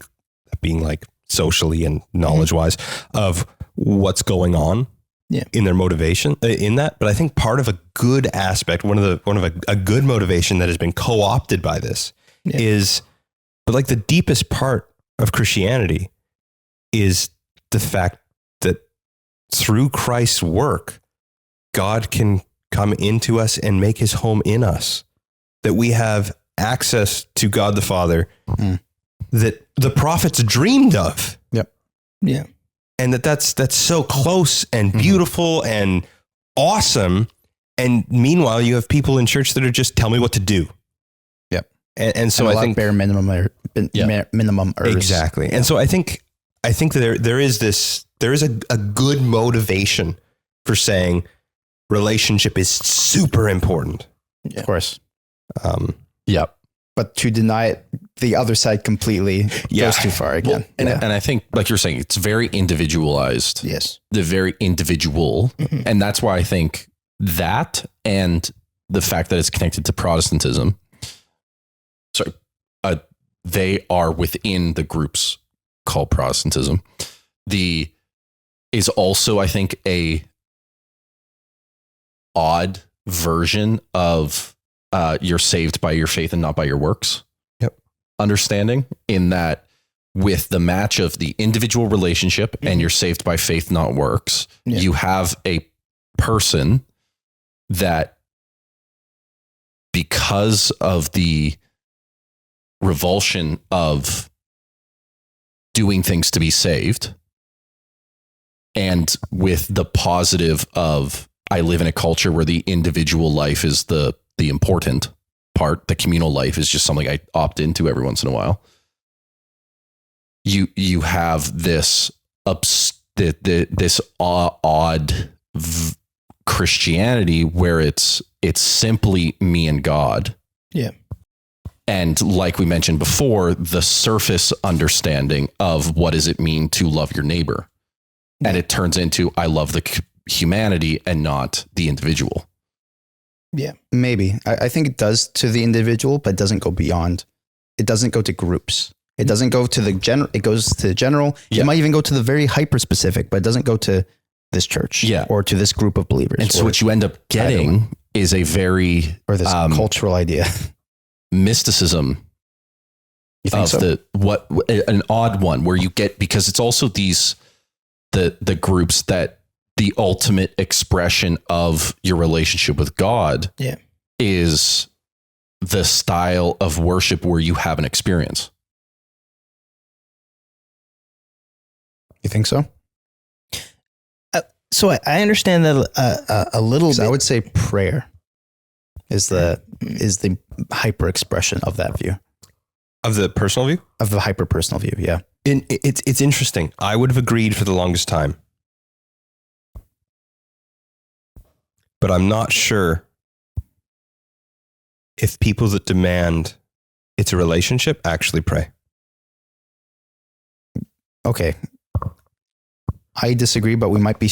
being like socially and knowledge wise of what's going on in their motivation in that. But I think part of a good aspect, one of a good motivation that has been co-opted by this is, but like the deepest part of Christianity is the fact that through Christ's work, God can come into us and make his home in us, that we have access to God the Father that the prophets dreamed of. Yep. Yeah. And that's so close and beautiful and awesome. And meanwhile, you have people in church that are just tell me what to do. Yep. And so I think bare minimum minimum. Exactly. And so I think that there is a good motivation for saying relationship is super important. Yeah. Of course. Yep. But to deny it, the other side completely goes too far again. Well, and I think, like you're saying, it's very individualized. Yes. The very individual. Mm-hmm. And that's why I think that and the fact that it's connected to Protestantism. Sorry, they are within the groups called Protestantism. Is also, I think, a odd version of you're saved by your faith and not by your works. Yep. Understanding in that with the match of the individual relationship and you're saved by faith, not works, you have a person that, because of the revulsion of doing things to be saved, and with the positive of I live in a culture where the individual life is the important part, the communal life is just something I opt into every once in a while. You have this odd Christianity where it's simply me and God. Yeah. And like we mentioned before, the surface understanding of what does it mean to love your neighbor. Yeah. And it turns into, I love the humanity and not the individual. Yeah, maybe. I think it does to the individual, but it doesn't go beyond. It doesn't go to groups. It doesn't go to the general. It goes to the general. Yeah. It might even go to the very hyper specific, but it doesn't go to this church or to this group of believers. And so what you end up getting is a very, or this cultural idea. Mysticism. You think so? An odd one where you get, because it's also the groups that the ultimate expression of your relationship with God is the style of worship where you have an experience. You think so? So I understand that a little bit. I would say prayer is the hyper expression of that view. Of the personal view? Of the hyper personal view, yeah. It's interesting. I would have agreed for the longest time. But I'm not sure if people that demand it's a relationship actually pray. Okay. I disagree, but we might be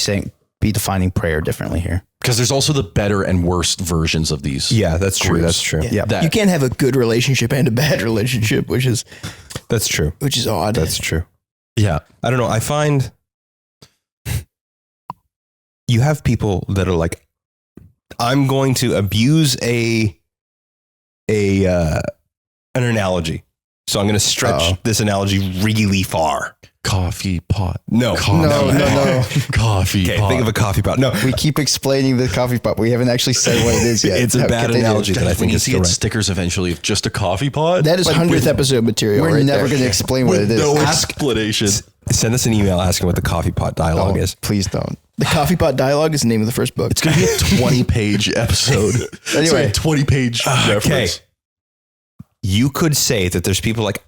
defining prayer differently here. Because there's also the better and worst versions of these. Yeah, that's true. That's true. Yeah. You can't have a good relationship and a bad relationship, that's true. Which is odd. That's true. Yeah. I don't know. I find you have people that are like, I'm going to abuse an analogy. So I'm going to stretch this analogy really far. Coffee pot. No. No. Coffee pot. Think of a coffee pot. No. We keep explaining the coffee pot. We haven't actually said what it is yet. It's a bad analogy that I think is correct. Stickers eventually of just a coffee pot. That is 100th episode material. We're never going to explain what it is. No explanation. Send us an email asking what the coffee pot dialogue is. Please don't. The Coffee Pot Dialogue is the name of the first book. It's going to be a 20-page episode. Anyway, 20-page reference. Okay. You could say that there's people like,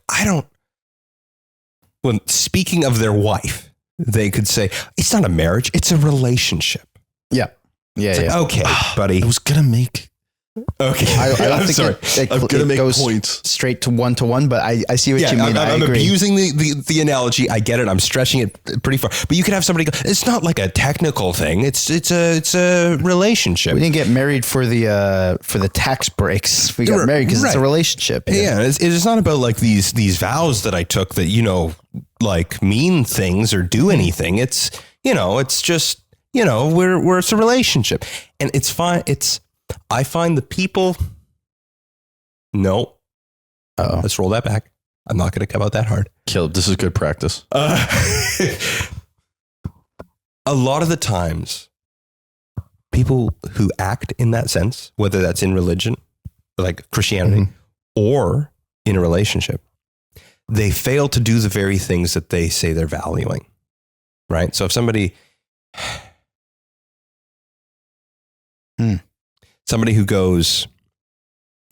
when speaking of their wife, they could say, it's not a marriage, it's a relationship. Yeah. Yeah. Like, okay, buddy. I was going to make... Okay. I don't think I'm going to make goes points straight to one-to-one, but I see what you mean. I'm agree. abusing the analogy. I get it. I'm stretching it pretty far. But you could have somebody go, it's not like a technical thing. It's a relationship. We didn't get married for the tax breaks. We got married because it's a relationship. Yeah. It's not about like these vows that I took that, like mean things or do anything. It's, it's just, it's a relationship, and it's fine. I find the people. No. Let's roll that back. I'm not going to come out that hard. Caleb, this is good practice. A lot of the times, people who act in that sense, whether that's in religion, like Christianity, or in a relationship, they fail to do the very things that they say they're valuing. Right? So if somebody... Somebody who goes,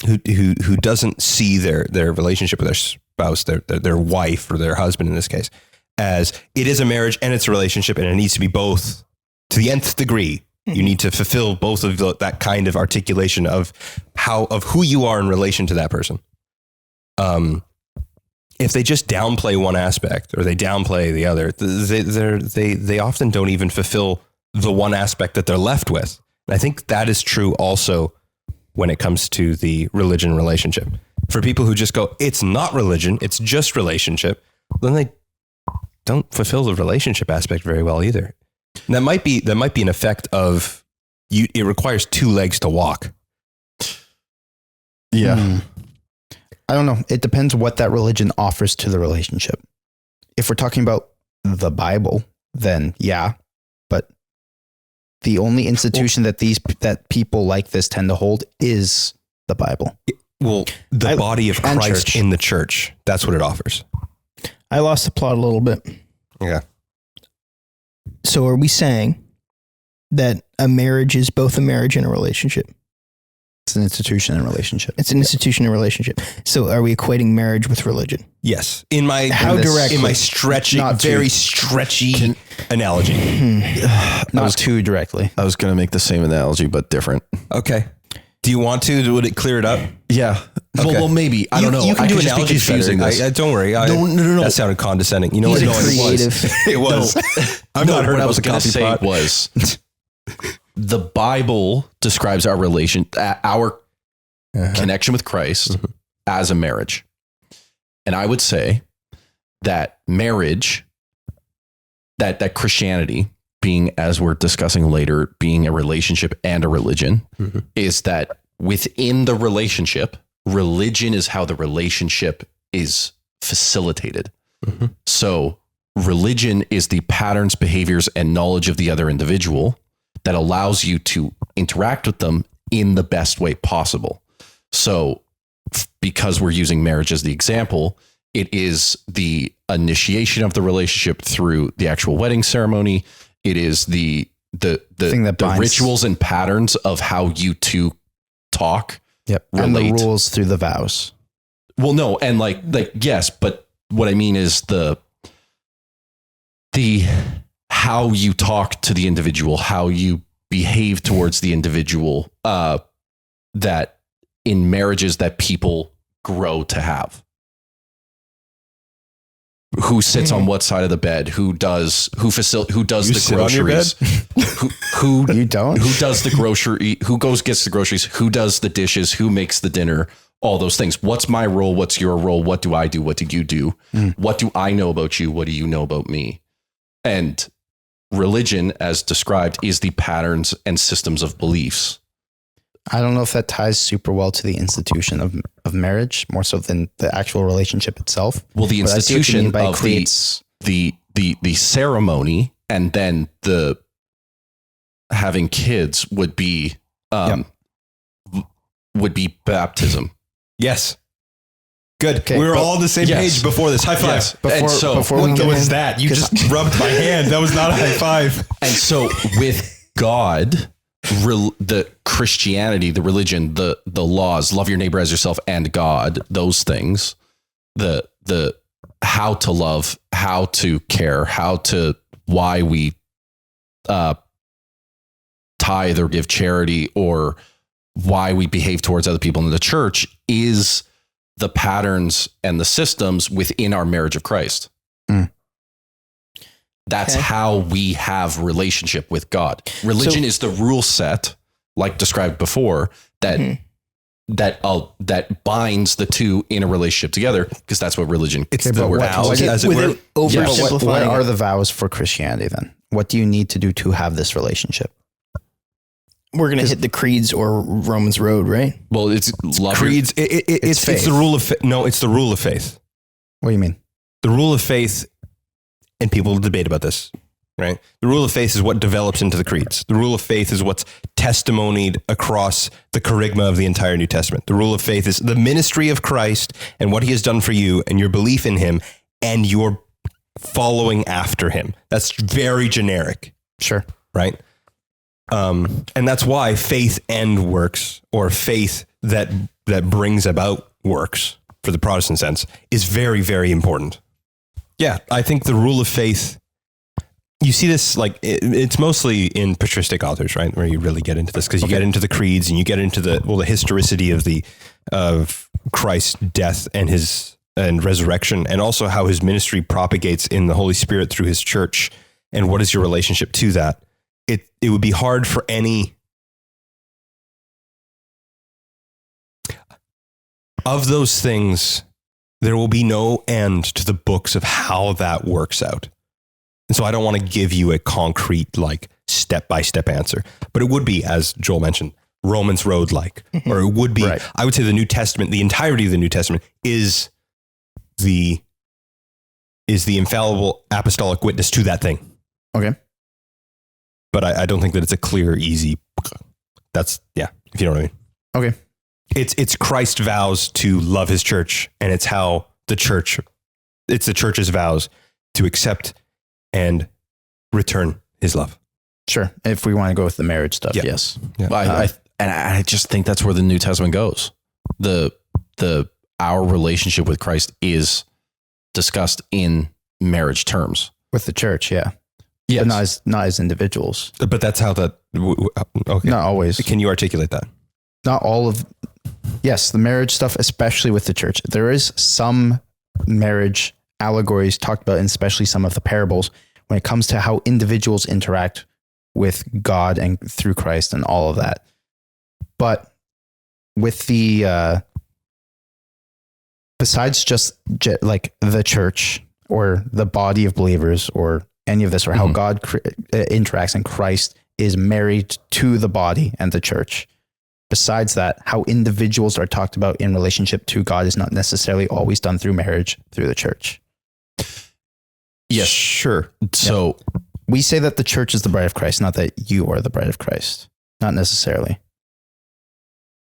who doesn't see their relationship with their spouse, their wife or their husband in this case, as it is a marriage and it's a relationship and it needs to be both to the nth degree. You need to fulfill both of that kind of articulation of who you are in relation to that person. If they just downplay one aspect or they downplay the other, they often don't even fulfill the one aspect that they're left with. I think that is true also when it comes to the religion relationship. For people who just go, it's not religion, it's just relationship, then they don't fulfill the relationship aspect very well either. And that might be an effect of you. It requires two legs to walk. Yeah. I don't know. It depends what that religion offers to the relationship. If we're talking about the Bible, then yeah. But the only institution that people like this tend to hold is the Bible. Well, the body of Christ in the church. That's what it offers. I lost the plot a little bit. Yeah. So are we saying that a marriage is both a marriage and a relationship? It's an institution and relationship. It's an institution and relationship. So are we equating marriage with religion? Yes. In my stretchy analogy. Not too directly. I was going to make the same analogy, but different. Okay. Do you want to? Would it clear it up? Yeah. Okay. Well, maybe. I don't know. You can do just be analogies confusing better. this. Don't worry. No. That sounded condescending. You know He's what? creative. It was. I've not heard what I about was the going to coffee say pot. was the Bible describes our connection with Christ as a marriage. And I would say that marriage, that Christianity being, as we're discussing later, being a relationship and a religion, is that within the relationship, religion is how the relationship is facilitated. So religion is the patterns, behaviors, and knowledge of the other individual that allows you to interact with them in the best way possible. So because we're using marriage as the example, it is the initiation of the relationship through the actual wedding ceremony. It is the rituals and patterns of how you two talk. Yep. And the rules through the vows. Well, no. And like, yes, but what I mean is the how you talk to the individual, how you behave towards the individual, that in marriages that people grow to have. Who sits on what side of the bed? Who does the groceries? who you don't? Who does the grocery? Who gets the groceries? Who does the dishes? Who makes the dinner? All those things. What's my role? What's your role? What do I do? What do you do? What do I know about you? What do you know about me? And religion, as described, is the patterns and systems of beliefs. I don't know if that ties super well to the institution of marriage, more so than the actual relationship itself. Well, the institution of the ceremony and then the having kids would be baptism. Yes. Good. Okay, we were all on the same page before this. High five. Yes. Before What was that? You just rubbed my hand. That was not a high five. And so with God, the Christianity, the religion, the laws, love your neighbor as yourself and God, those things, the how to love, how to care, why we tithe or give charity, or why we behave towards other people in the church is the patterns and the systems within our marriage of Christ. That's how we have relationship with God. Religion is the rule set, like described before, that binds the two in a relationship together, because that's what religion. It's the vows, as it were. What are the vows for Christianity then? What do you need to do to have this relationship? We're going to hit the creeds or Romans Road, right? Well, it's creeds. It's the rule of no, it's the rule of faith. What do you mean? The rule of faith. And people debate about this, right? The rule of faith is what develops into the creeds. The rule of faith is what's testimonied across the charisma of the entire New Testament. The rule of faith is the ministry of Christ and what he has done for you and your belief in him and your following after him. That's very generic. Sure. Right? And that's why faith and works, or faith that brings about works for the Protestant sense, is very, very important. Yeah, I think the rule of faith, you see this, like, it's mostly in patristic authors, right? Where you really get into this, because you get into the creeds and you get into the historicity of Christ's death and resurrection, and also how his ministry propagates in the Holy Spirit through his church. And what is your relationship to that? It would be hard for any of those things, there will be no end to the books of how that works out. And so I don't want to give you a concrete, like, step-by-step answer, but it would be, as Joel mentioned, Romans Road-like, or it would be, I would say the New Testament, the entirety of the New Testament is the infallible apostolic witness to that thing. Okay. But I don't think that it's a clear, easy, if you know what I mean. Okay. It's Christ vows to love his church, and it's how the church's vows to accept and return his love. Sure. If we want to go with the marriage stuff, yes. Yeah. I just think that's where the New Testament goes. Our relationship with Christ is discussed in marriage terms with the church. Yeah. Yes. But not as individuals. But that's how that, okay. Not always. Can you articulate that? Not all of, yes, the marriage stuff, especially with the church. There is some marriage allegories talked about, and especially some of the parables when it comes to how individuals interact with God and through Christ and all of that. But with the, besides just like the church or the body of believers or any of this, or how God interacts and Christ is married to the body and the church. Besides that, how individuals are talked about in relationship to God is not necessarily always done through marriage, through the church. Yes, sure. So we say that the church is the bride of Christ, not that you are the bride of Christ. Not necessarily.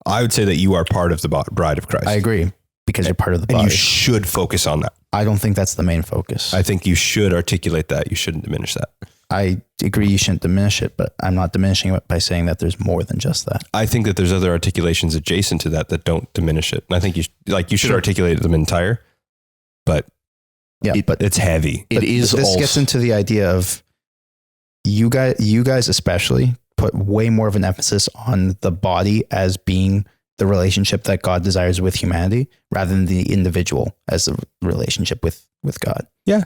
I would say that you are part of the bride of Christ. I agree, because you're part of the body. And you should focus on that. I don't think that's the main focus. I think you should articulate that. You shouldn't diminish that. I agree you shouldn't diminish it, but I'm not diminishing it by saying that there's more than just that. I think that there's other articulations adjacent to that don't diminish it. And I think you should articulate them entire, but but it's heavy. This gets into the idea of you guys especially put way more of an emphasis on the body as being the relationship that God desires with humanity rather than the individual as a relationship with God. Yeah.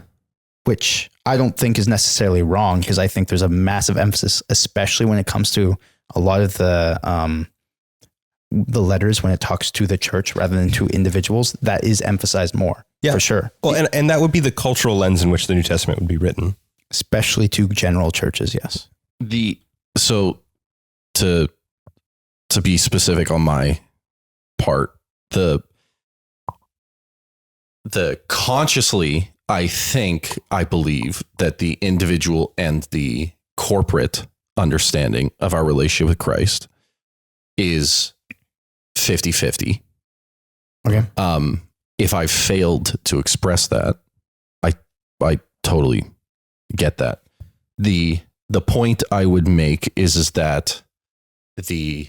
Which I don't think is necessarily wrong, because I think there's a massive emphasis, especially when it comes to a lot of the letters when it talks to the church rather than to individuals, that is emphasized more. Yeah, for sure. Well, and that would be the cultural lens in which the New Testament would be written. Especially to general churches, yes. So to be specific on my part, the consciously, I believe that the individual and the corporate understanding of our relationship with Christ is 50-50. Okay. If I failed to express that, I totally get that. The point I would make is that the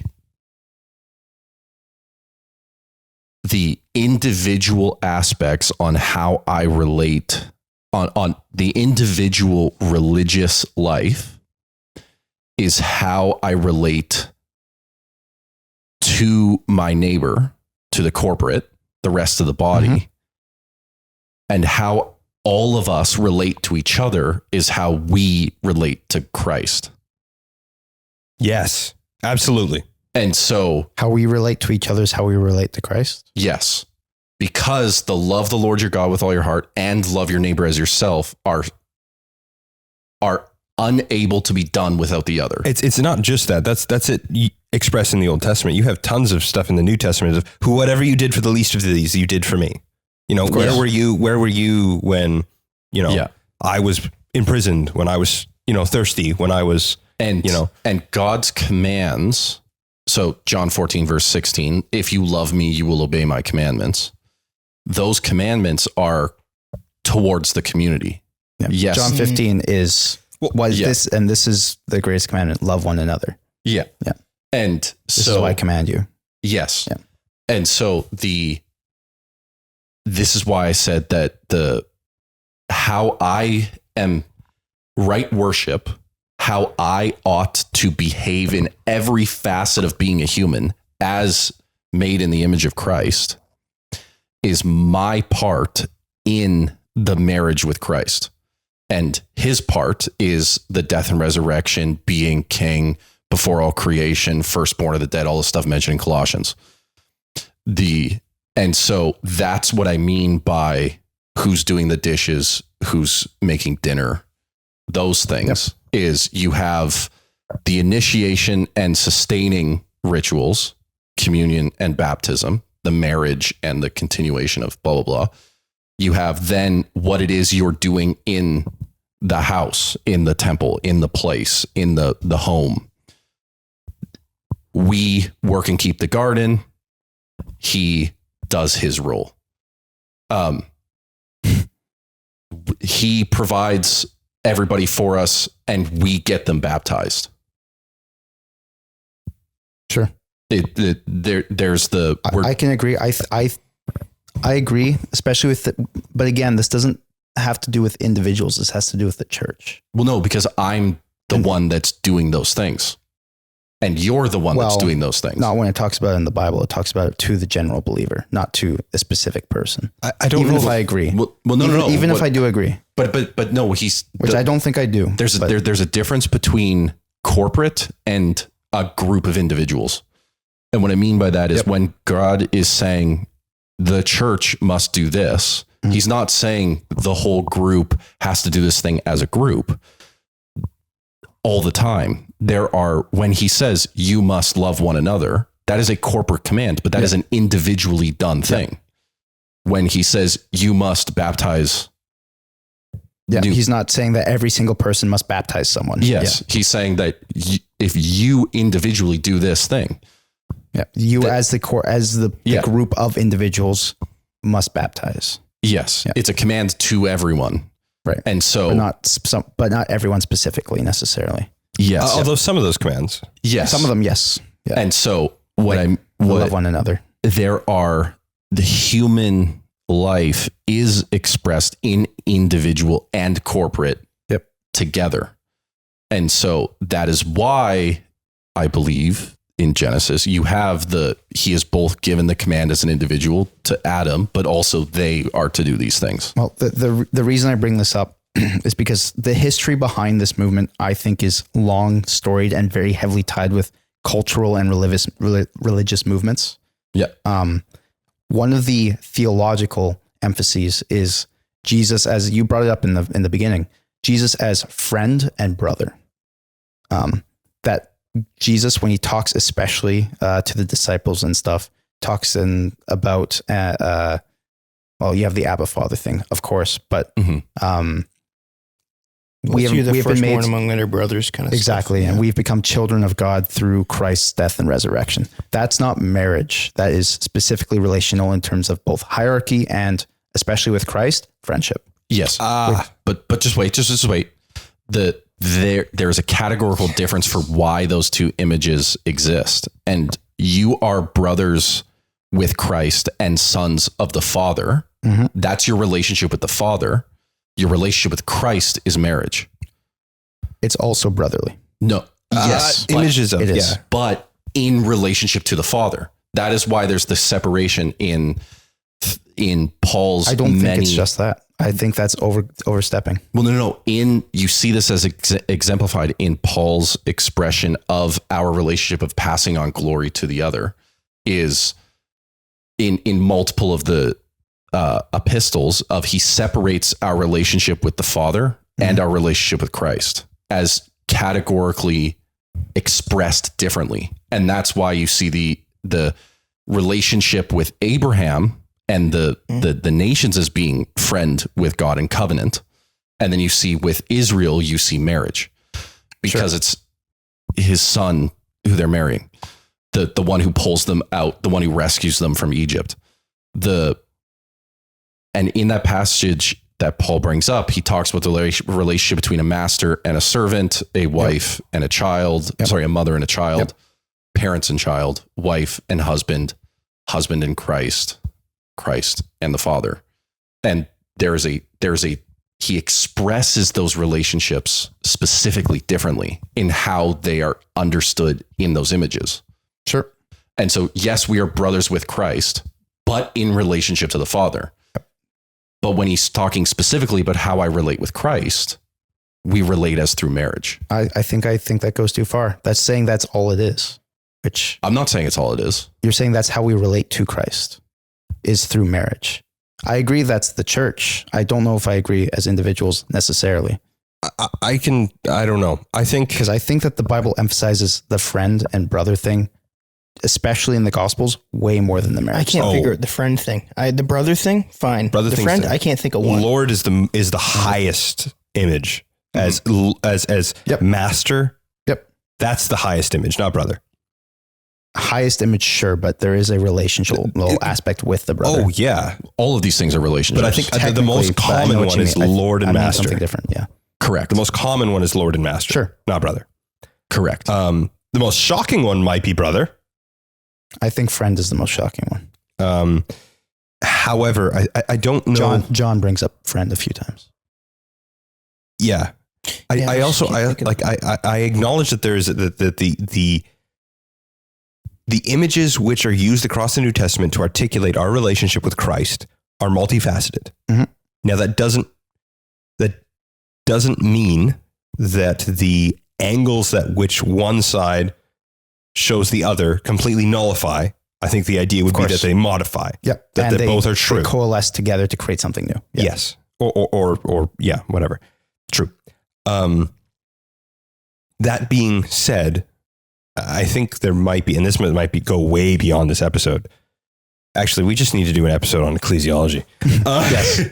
individual aspects on how I relate on the individual religious life is how I relate to my neighbor, to the corporate, the rest of the body, and how all of us relate to each other is how we relate to Christ. Yes, absolutely. And so how we relate to each other is how we relate to Christ. Yes. Because the love the Lord your God with all your heart and love your neighbor as yourself are unable to be done without the other. It's not just that. That's it expressed in the Old Testament. You have tons of stuff in the New Testament of whatever you did for the least of these, you did for me. You know, where were you when, I was imprisoned, when I was, thirsty, when I was, and God's commands. So John 14, verse 16, if you love me, you will obey my commandments. Those commandments are towards the community. Yeah. Yes. John 15 is this, and this is the greatest commandment, love one another. Yeah. Yeah. And this is what I command you. Yes. Yeah. And so this is why I said that how I am right worship, how I ought to behave in every facet of being a human as made in the image of Christ is my part in the marriage with Christ. And his part is the death and resurrection, being king before all creation, firstborn of the dead, all the stuff mentioned in Colossians. And so that's what I mean by who's doing the dishes, who's making dinner. Those things is you have the initiation and sustaining rituals, communion and baptism, the marriage and the continuation of blah, blah, blah. You have then what it is you're doing in the house, in the temple, in the place, in the home. We work and keep the garden. He does his role. He provides everybody for us and we get them baptized. Sure. There's the word. I can agree. I agree, especially with but again, this doesn't have to do with individuals. This has to do with the church. Well, no, because I'm the one that's doing those things. And you're the one that's doing those things. Not when it talks about it in the Bible. It talks about it to the general believer, not to a specific person. I don't even know if I agree. Well, no. Even if I do agree. But no, which I don't think I do. There's a difference between corporate and a group of individuals. And what I mean by that is when God is saying the church must do this, he's not saying the whole group has to do this thing as a group all the time. When he says you must love one another, that is a corporate command, but that is an individually done thing. When he says you must baptize. He's not saying that every single person must baptize someone. Yes. He's saying that if you individually do this thing, as the group of individuals must baptize. Yes. It's a command to everyone. Right. And so but not everyone specifically necessarily. Yes. Although some of those commands. Yes. Some of them, yes. Yeah. And so love one another. The human life is expressed in individual and corporate together. And so that is why I believe in Genesis, you have he is both given the command as an individual to Adam, but also they are to do these things. Well, the reason I bring this up is because the history behind this movement, I think, is long storied and very heavily tied with cultural and religious movements. Yeah. One of the theological emphases is Jesus, as you brought it up in the beginning, Jesus as friend and brother. That Jesus, when he talks, especially to the disciples and stuff, talks about you have the Abba Father thing, of course, but we have been made among their brothers, kind of exactly, stuff. And we've become children of God through Christ's death and resurrection. That's not marriage. That is specifically relational in terms of both hierarchy and, especially with Christ, friendship. Yes, but just wait. There's a categorical difference for why those two images exist. And you are brothers with Christ and sons of the Father. Mm-hmm. That's your relationship with the Father. Your relationship with Christ is marriage. It's also brotherly. No. Yes. Images of it. Yeah. But in relationship to the Father. That is why there's the separation in Paul's. I don't think it's just that. I think that's overstepping. Well, no. You see this as exemplified in Paul's expression of our relationship of passing on glory to the other is in multiple of the epistles of he separates our relationship with the Father and our relationship with Christ as categorically expressed differently. And that's why you see the relationship with Abraham and the nations as being friend with God in covenant. And then you see with Israel, you see marriage because it's his son who they're marrying, the one who pulls them out, the one who rescues them from Egypt. And in that passage that Paul brings up, he talks about the relationship between a master and a servant, a wife and a child, a mother and a child, parents and child, wife and husband and Christ and the Father. And he expresses those relationships specifically differently in how they are understood in those images. Sure. And so, yes, we are brothers with Christ, but in relationship to the Father. But when he's talking specifically about how I relate with Christ, we relate as through marriage. I think that goes too far. That's saying that's all it is, which I'm not saying it's all it is. You're saying that's how we relate to Christ. is through marriage. I agree that's the church. I don't know if I agree as individuals necessarily. I don't know. I think that the Bible emphasizes the friend and brother thing, especially in the Gospels, way more than the marriage. I can't figure it. The friend thing. The brother thing, fine. Brother the thing's friend, thing. I can't think of one. Lord is the highest image as master. Yep. That's the highest image, not brother. Highest image, sure, but there is a relational aspect with the brother. Oh yeah, all of these things are relationships. but I think the most common one is Lord and Master. Something different, yeah. Correct. The most common one is Lord and Master. Sure, not brother. Correct. The most shocking one might be brother. I think friend is the most shocking one. However, I don't know. John brings up friend a few times. Yeah. I acknowledge that there is the images which are used across the New Testament to articulate our relationship with Christ are multifaceted. Mm-hmm. Now that doesn't mean that the angles that which one side shows the other completely nullify. I think the idea would be that they modify. Yep. That they both are true. They coalesce together to create something new. Yep. Yes. Or yeah, whatever. True. That being said, I think there might be, and this might be go way beyond this episode. Actually, we just need to do an episode on ecclesiology. Yes.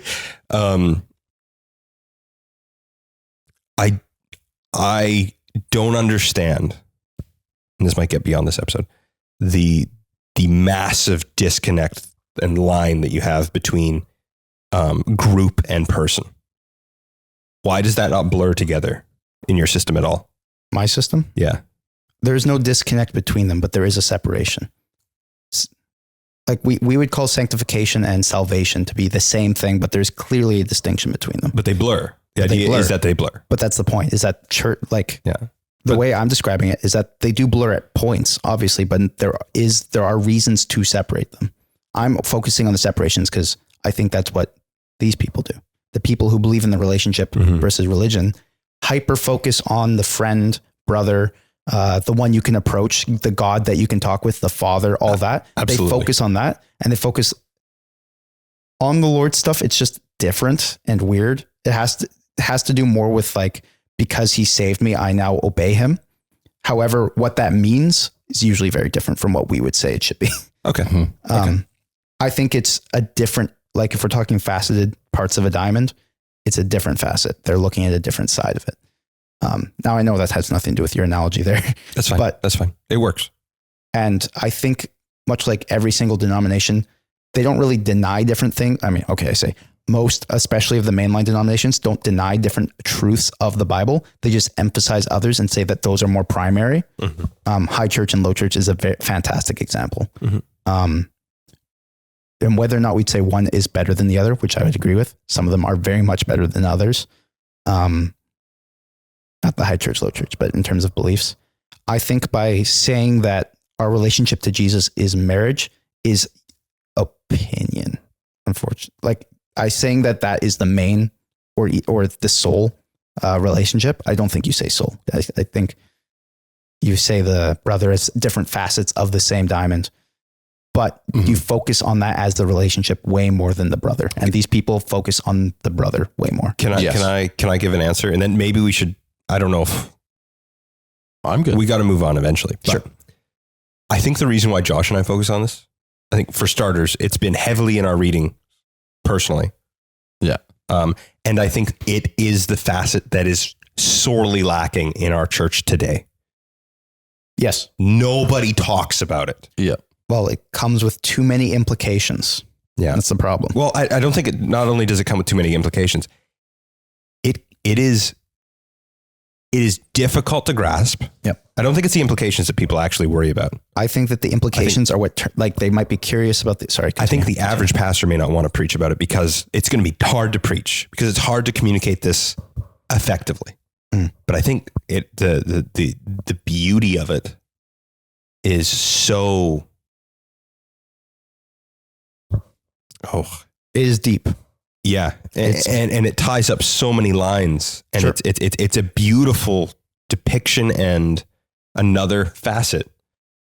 I don't understand, and this might get beyond this episode, the massive disconnect and line that you have between group and person. Why does that not blur together in your system at all? My system? Yeah. There is no disconnect between them, but there is a separation. Like we would call sanctification and salvation to be the same thing, but there's clearly a distinction between them. But they blur. The idea is that they blur. But that's the point, is that church, the way I'm describing it is that they do blur at points, obviously, but there are reasons to separate them. I'm focusing on the separations because I think that's what these people do. The people who believe in the relationship versus religion hyper focus on the friend, brother, the one you can approach, the God that you can talk with, the Father, all that. Absolutely. They focus on that, and they focus on the Lord stuff. It's just different and weird. It has to do more with because he saved me, I now obey him. However, what that means is usually very different from what we would say it should be. Okay. I think it's a different, if we're talking faceted parts of a diamond, it's a different facet. They're looking at a different side of it. Now I know that has nothing to do with your analogy there. That's fine. That's fine. It works. And I think much like every single denomination, they don't really deny different things. I mean, okay, I say most, especially of the mainline denominations, don't deny different truths of the Bible. They just emphasize others and say that those are more primary. Mm-hmm. High church and low church is a fantastic example. Mm-hmm. And whether or not we'd say one is better than the other, which I would agree with, some of them are very much better than others. Not the high church, low church, but in terms of beliefs, I think by saying that our relationship to Jesus is marriage is opinion. Unfortunately, saying that is the main or the soul relationship. I don't think you say soul. I think you say the brother as different facets of the same diamond, but you focus on that as the relationship way more than the brother. And these people focus on the brother way more. Can I give an answer? And then maybe we should, I don't know if I'm good. We got to move on eventually. Sure. I think the reason why Josh and I focus on this, I think for starters, it's been heavily in our reading personally. Yeah. And I think it is the facet that is sorely lacking in our church today. Yes. Nobody talks about it. Yeah. Well, it comes with too many implications. Yeah. That's the problem. Well, I don't think it, not only does it come with too many implications, it is difficult to grasp. Yep. I don't think it's the implications that people actually worry about. I think that the implications are what, they might be curious about the, sorry. I think the average pastor may not want to preach about it because it's going to be hard to preach, because it's hard to communicate this effectively. But I think the beauty of it is so, it is deep. Yeah. And it ties up so many lines, and Sure. it's a beautiful depiction and another facet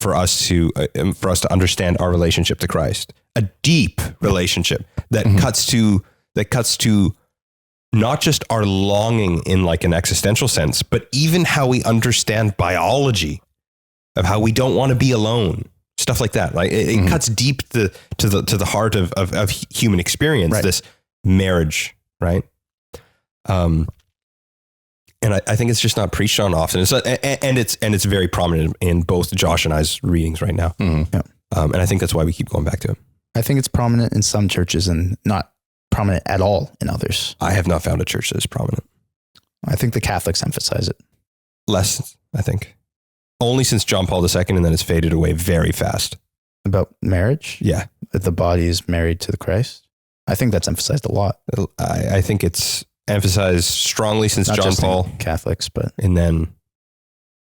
for us to understand our relationship to Christ, a deep relationship that cuts to not just our longing in like an existential sense, but even how we understand biology of how we don't want to be alone, stuff like that. Like it cuts deep to the heart of human experience, right. This marriage, right? And I think it's just not preached on often. It's very prominent in both Josh and I's readings right now. Mm-hmm. Yeah. And I think that's why we keep going back to it. I think it's prominent in some churches and not prominent at all in others. I have not found a church that is prominent. I think the Catholics emphasize it. Less, I think. Only since John Paul II, and then it's faded away very fast. About marriage? Yeah. That the body is married to the Christ? I think that's emphasized a lot. I think it's emphasized strongly since not John Paul. Catholics, but... And then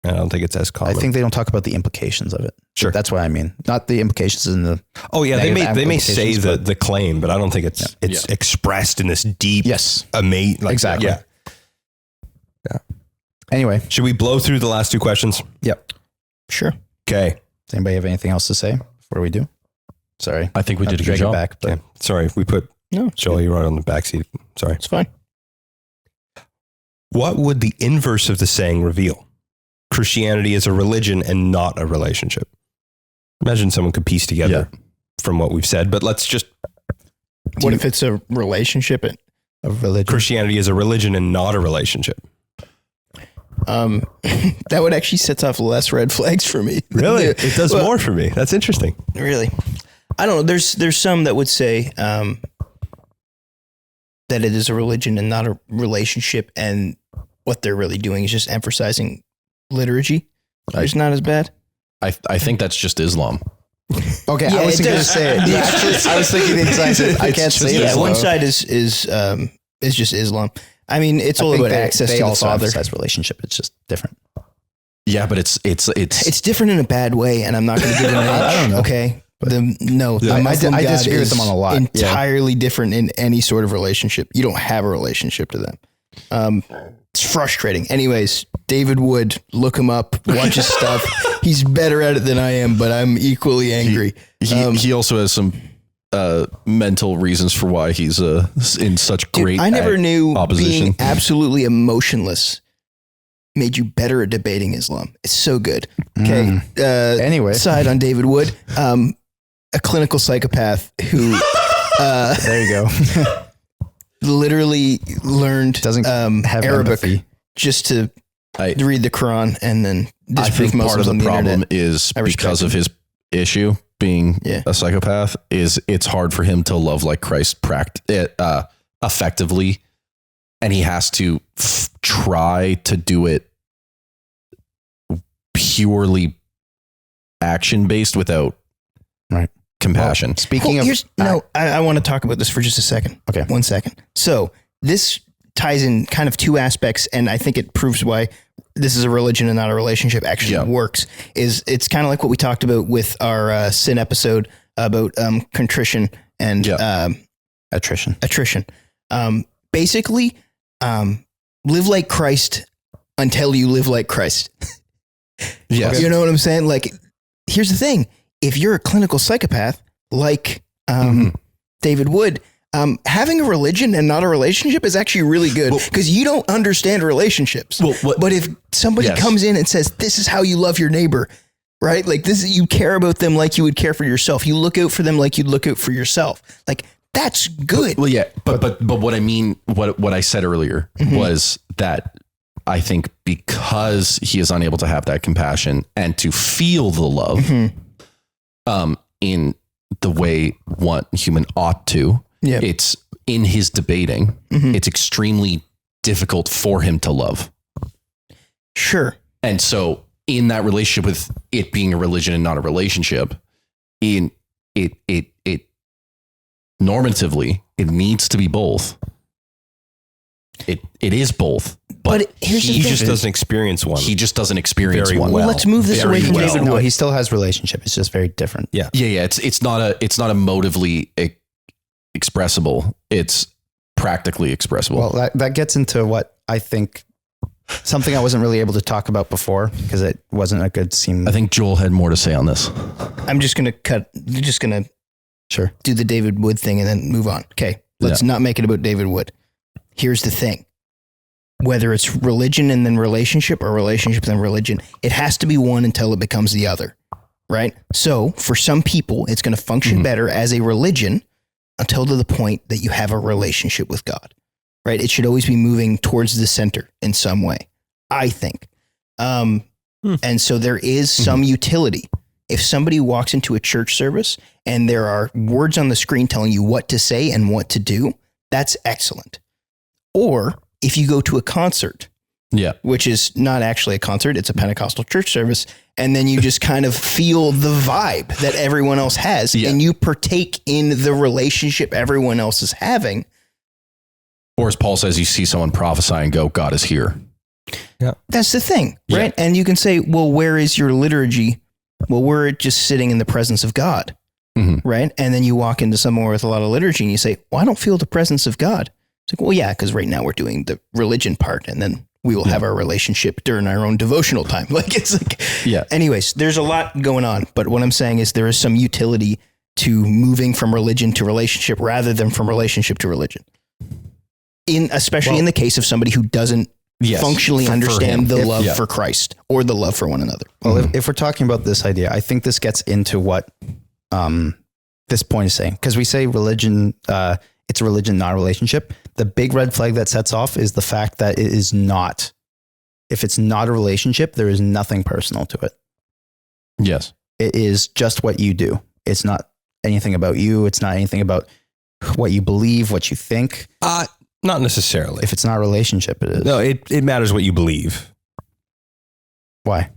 I don't think it's as common. I think they don't talk about the implications of it. Sure. That's what I mean. Not the implications in the... Oh yeah, they may say the claim, but I don't think it's expressed in this deep... Yes. Exactly. Yeah. Anyway. Should we blow through the last two questions? Yep. Sure. Okay. Does anybody have anything else to say before we do? Sorry. I think we did a good job. Back, but sorry, we put Joel, you were on the backseat. Sorry. It's fine. What would the inverse of the saying reveal? Christianity is a religion and not a relationship. Imagine someone could piece together from what we've said, but let's just... What if it's a relationship? A religion? Christianity is a religion and not a relationship. That would actually set off less red flags for me. Really? It does more for me. That's interesting. Really? I don't know. There's some that would say that it is a religion and not a relationship, and what they're really doing is just emphasizing liturgy. It's not as bad. I think that's just Islam. Okay, I was going to say it. Actually, I was thinking the exact same. I can't say it. Yeah, one side is just Islam. I mean, it's all about access to the Father. Emphasize relationship. It's just different. Yeah, but it's different in a bad way, and I'm not going to give it an edge. I don't know. Okay. I disagree with them on a lot. Entirely different in any sort of relationship. You don't have a relationship to them. It's frustrating. Anyways, David Wood, look him up, watch his stuff. He's better at it than I am, but I'm equally angry. He also has some mental reasons for why he's in such great I never knew opposition. Being absolutely emotionless made you better at debating Islam. It's so good. Okay. Anyway, side on David Wood, a clinical psychopath who there you go. Literally learned doesn't have Arabic empathy. Just to read the Quran and then I think part of the problem is because of his issue being a psychopath is it's hard for him to love like Christ effectively, and he has to try to do it purely action based without compassion. Well, speaking of, I want to talk about this for just a second. Okay, 1 second. So this ties in kind of two aspects, and I think it proves why this is a religion and not a relationship actually works. It's kind of like what we talked about with our sin episode about contrition and attrition. Basically, live like Christ until you live like Christ. Yes. You know what I'm saying? Like, here's the thing. If you're a clinical psychopath, like David Wood, having a religion and not a relationship is actually really good because you don't understand relationships. But if somebody comes in and says, this is how you love your neighbor, right? Like you care about them like you would care for yourself. You look out for them like you'd look out for yourself. Like that's good. But what I mean, what I said earlier was that I think because he is unable to have that compassion and to feel the love, in the way one human ought to, it's in his debating, it's extremely difficult for him to love. Sure. And so in that relationship with it being a religion and not a relationship, it normatively, it needs to be both. It is both. But he just doesn't experience one. He just doesn't experience one. Well, let's move this away from David Wood. No, he still has relationship. It's just very different. Yeah. It's not emotively expressible. It's practically expressible. Well, that gets into what I think something I wasn't really able to talk about before because it wasn't a good scene. I think Joel had more to say on this. I'm just going to Sure. do the David Wood thing and then move on. Okay. Let's not make it about David Wood. Here's the thing. Whether it's religion and then relationship or relationship and then religion, it has to be one until it becomes the other, right? So for some people, it's going to function better as a religion until to the point that you have a relationship with God, right? It should always be moving towards the center in some way, I think. And so there is some utility. If somebody walks into a church service and there are words on the screen telling you what to say and what to do, that's excellent. Or if you go to a concert, which is not actually a concert, it's a Pentecostal church service, and then you just kind of feel the vibe that everyone else has, and you partake in the relationship everyone else is having. Or as Paul says, you see someone prophesy and go, God is here. Yeah, that's the thing, right? And you can say, well, where is your liturgy? Well, we're just sitting in the presence of God, right? And then you walk into somewhere with a lot of liturgy and you say, well, I don't feel the presence of God. It's like, well, yeah, because right now we're doing the religion part and then we will have our relationship during our own devotional time. Like, it's like, anyways, there's a lot going on. But what I'm saying is there is some utility to moving from religion to relationship rather than from relationship to religion. Especially in the case of somebody who doesn't functionally understand the love for Christ or the love for one another. Well, if we're talking about this idea, I think this gets into what this point is saying. Because we say religion, it's a religion, not a relationship. The big red flag that sets off is the fact that it is not. If it's not a relationship, there is nothing personal to it. Yes. It is just what you do. It's not anything about you. It's not anything about what you believe, what you think. Not necessarily. If it's not a relationship, it is. No, it matters what you believe. Why?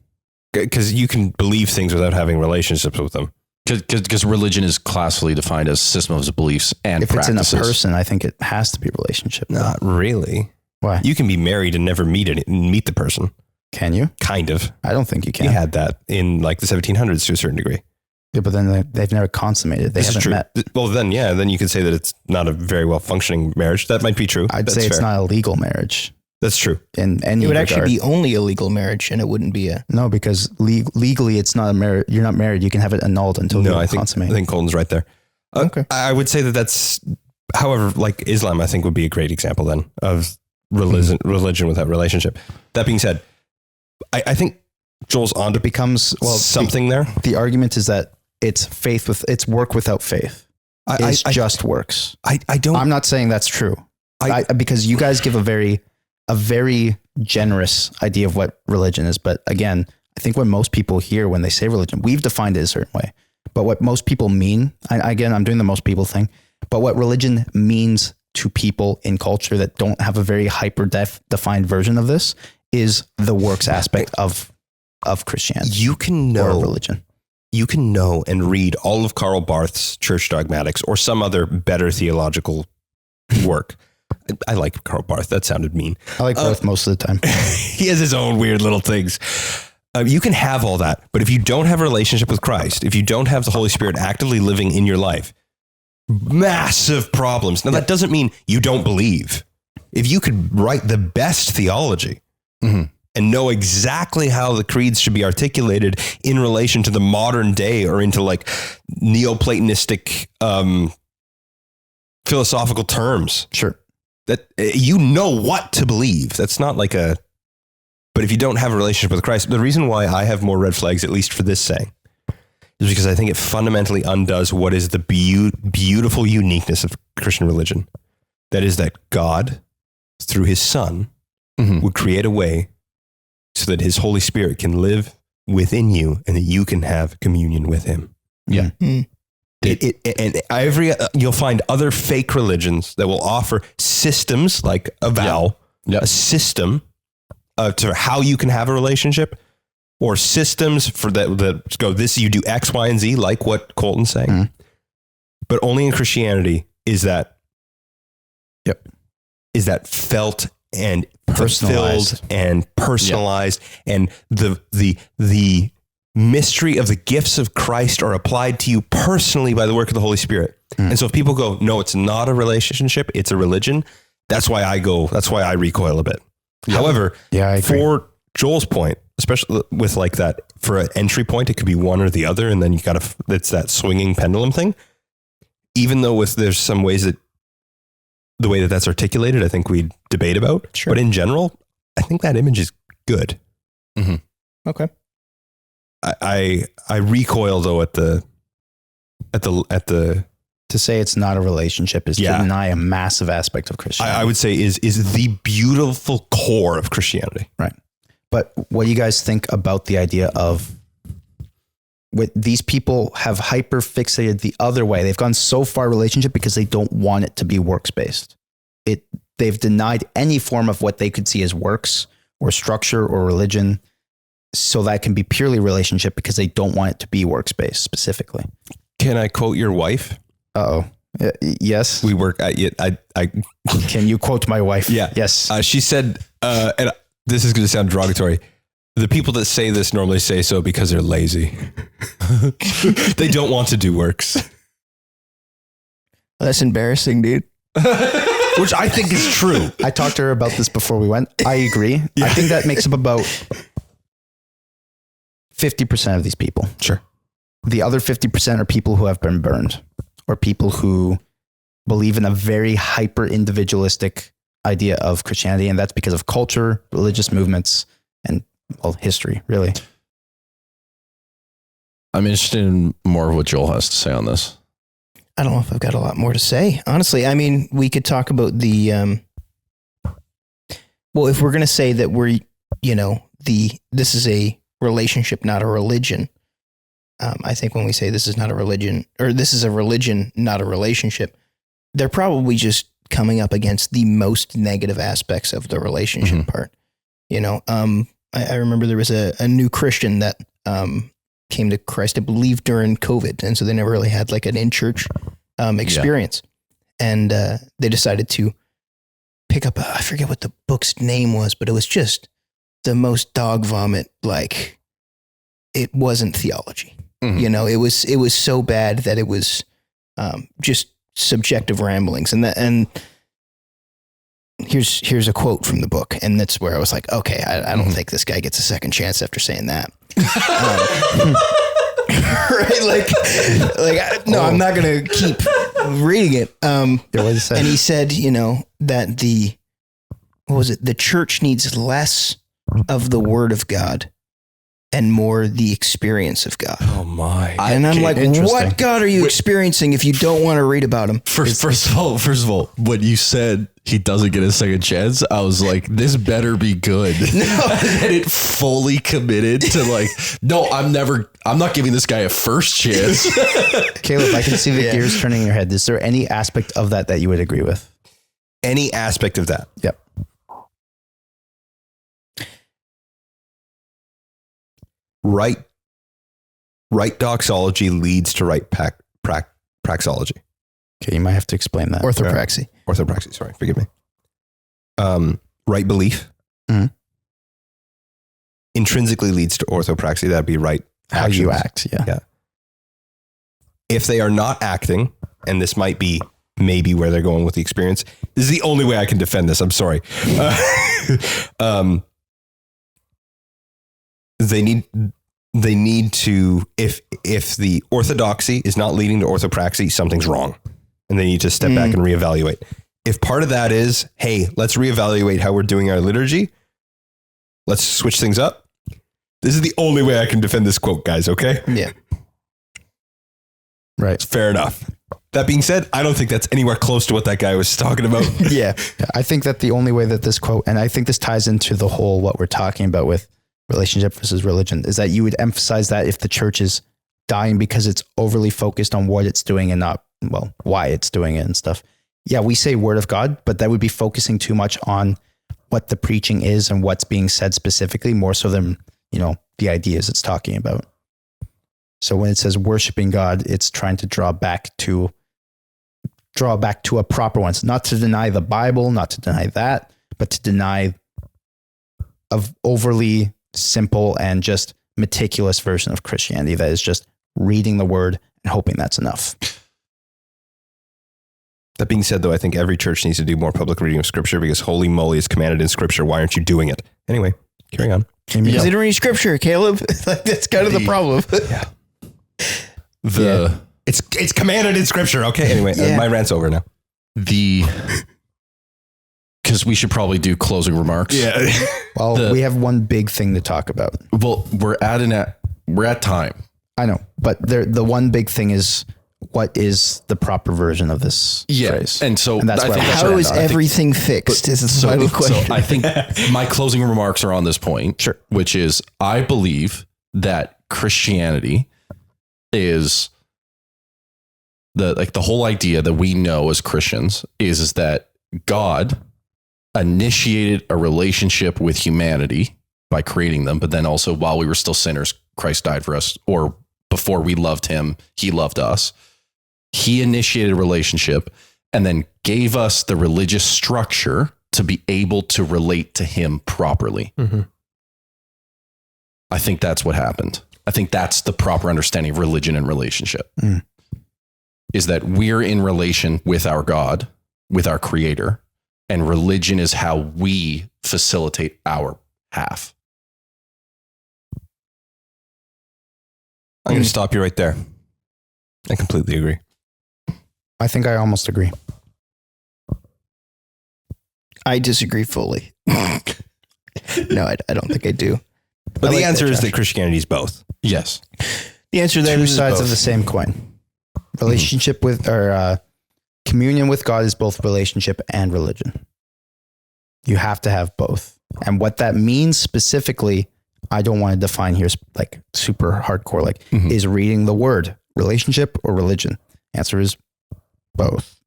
Because you can believe things without having relationships with them. Because religion is classically defined as systems of beliefs and practices. If it's in a person, I think it has to be a relationship. Not really. Why? You can be married and never meet the person. Can you? Kind of. I don't think you can. We had that in like the 1700s to a certain degree. Yeah, but then they've never consummated. They haven't met. Well, then you could say that it's not a very well functioning marriage. That might be true. I'd say it's not a legal marriage. That's true. In any it would regard. actually be only a legal marriage, and it wouldn't be a no, because legally it's not a marriage. You're not married. You can have it annulled until you consummate. I think Colton's right there. Okay, I would say that's. However, like Islam, I think would be a great example then of religion without relationship. That being said, I think Joel's onto becomes something there. The argument is that it's faith it's work without faith. It's just works. I'm not saying that's true. Because you guys give a very generous idea of what religion is. But again, I think what most people hear when they say religion, we've defined it a certain way. But what most people mean, again, I'm doing the most people thing, but what religion means to people in culture that don't have a very defined version of this is the works aspect of Christianity. You can know religion. You can know and read all of Karl Barth's Church Dogmatics or some other better theological work. I like Karl Barth. That sounded mean. I like Barth most of the time. He has his own weird little things. You can have all that, but if you don't have a relationship with Christ, if you don't have the Holy Spirit actively living in your life, massive problems. Now, that doesn't mean you don't believe. If you could write the best theology and know exactly how the creeds should be articulated in relation to the modern day or into like Neoplatonistic philosophical terms. Sure. That you know what to believe. That's not like but if you don't have a relationship with Christ, the reason why I have more red flags, at least for this saying, is because I think it fundamentally undoes what is the beautiful uniqueness of Christian religion. That is that God, through his Son, would create a way so that his Holy Spirit can live within you and that you can have communion with him. Yeah. You'll find other fake religions that will offer systems like a vow, a system to how you can have a relationship, or systems for that go this, you do X, Y, and Z, like what Colton's saying. But only in Christianity is that felt and fulfilled and personalized, and the mystery of the gifts of Christ are applied to you personally by the work of the Holy Spirit. And so if people go, no, it's not a relationship, it's a religion. That's why I recoil a bit. However, I agree. for Joel's point, especially with like that, for an entry point, it could be one or the other. And then you got to, it's that swinging pendulum thing. Even though there's some ways that the way that that's articulated, I think we debate about. Sure. But in general, I think that image is good. Mm-hmm. Okay. I recoil though at the To say it's not a relationship is to Yeah. deny a massive aspect of Christianity. I would say is the beautiful core of Christianity. Right. But what do you guys think about the idea of what these people have hyper fixated the other way? They've gone so far relationship because they don't want it to be works based. They've denied any form of what they could see as works or structure or religion, so that can be purely relationship because they don't want it to be works based specifically. Can I quote your wife? Uh-oh. Yes. We work at it. I Can you quote my wife? Yeah. Yes. She said, and this is going to sound derogatory. The people that say this normally say so because they're lazy. They don't want to do works. That's embarrassing, dude. Which I think is true. I talked to her about this before we went. I agree. Yeah. I think that makes up about 50% of these people. Sure. The other 50% are people who have been burned, or people who believe in a very hyper individualistic idea of Christianity. And that's because of culture, religious movements, and history, really. I'm interested in more of what Joel has to say on this. I don't know if I've got a lot more to say. Honestly, I mean, we could talk about the, well, if we're going to say that we're, this is a relationship, not a religion. I think when we say this is not a religion, or this is a religion, not a relationship, they're probably just coming up against the most negative aspects of the relationship part. I remember there was a new Christian that came to Christ, I believe, during COVID. And so they never really had like an in-church experience. Yeah. And they decided to pick up, I forget what the book's name was, but it was just the most dog vomit. Like, it wasn't theology. Mm-hmm. It was so bad that it was just subjective ramblings. And here's a quote from the book. And that's where I was like, okay, I don't think this guy gets a second chance after saying that. Right? I'm not going to keep reading it. And he said, that the church needs less of the word of God and more the experience of God. Oh my. And I'm like, what God are you experiencing if you don't want to read about him? First of all, when you said he doesn't get a second chance, I was like, this better be good. No. And it fully committed to like, no, I'm not giving this guy a first chance. Caleb, I can see the gears turning in your head. Is there any aspect of that you would agree with? Any aspect of that? Yep. Right doxology leads to right praxology. Okay, you might have to explain that. Orthopraxy. Orthopraxy, sorry, forgive me. Right belief intrinsically leads to orthopraxy. That'd be right how actions. you act. Yeah. If they are not acting, and this might be maybe where they're going with the experience, this is the only way I can defend this. I'm sorry. They need to, if the orthodoxy is not leading to orthopraxy, something's wrong. And they need to step back and reevaluate. If part of that is, hey, let's reevaluate how we're doing our liturgy. Let's switch things up. This is the only way I can defend this quote, guys. Okay. Yeah. Right. Fair enough. That being said, I don't think that's anywhere close to what that guy was talking about. Yeah. I think that the only way that this quote, and I think this ties into the whole, what we're talking about with relationship versus religion, is that you would emphasize that if the church is dying because it's overly focused on what it's doing and not, why it's doing it and stuff. Yeah, we say word of God, but that would be focusing too much on what the preaching is and what's being said specifically, more so than, the ideas it's talking about. So when it says worshiping God, it's trying to draw back to a proper one. So not to deny the Bible, not to deny that, but to deny of overly simple and just meticulous version of Christianity that is just reading the word and hoping that's enough. That being said, though, I think every church needs to do more public reading of Scripture because holy moly, it's commanded in Scripture. Why aren't you doing it? Anyway, carrying on. Because they don't read Scripture, Caleb. Like, that's kind of the problem. Yeah. It's commanded in Scripture. Okay. Anyway, my rant's over now. Because we should probably do closing remarks. Yeah. Well, we have one big thing to talk about. Well, we're at time. I know, but the one big thing is, what is the proper version of this phrase? And so that's why how is everything fixed? Is the final question. So I think my closing remarks are on this point, sure, which is I believe that Christianity is the whole idea that we know as Christians is that God initiated a relationship with humanity by creating them, but then also while we were still sinners, Christ died for us, or before we loved him, he loved us. He initiated a relationship and then gave us the religious structure to be able to relate to him properly. Mm-hmm. I think that's what happened. I think that's the proper understanding of religion and relationship, is that we're in relation with our God, with our creator, and religion is how we facilitate our half. I'm going to stop you right there. I completely agree. I think I almost agree. I disagree fully. No, I don't think I do. But the answer is that Christianity is both. Yes. The answer there two is sides both. of the same coin. Relationship with, or communion with God is both relationship and religion. You have to have both. And what that means specifically, I don't want to define here like super hardcore, like is reading the word relationship or religion? Answer is both.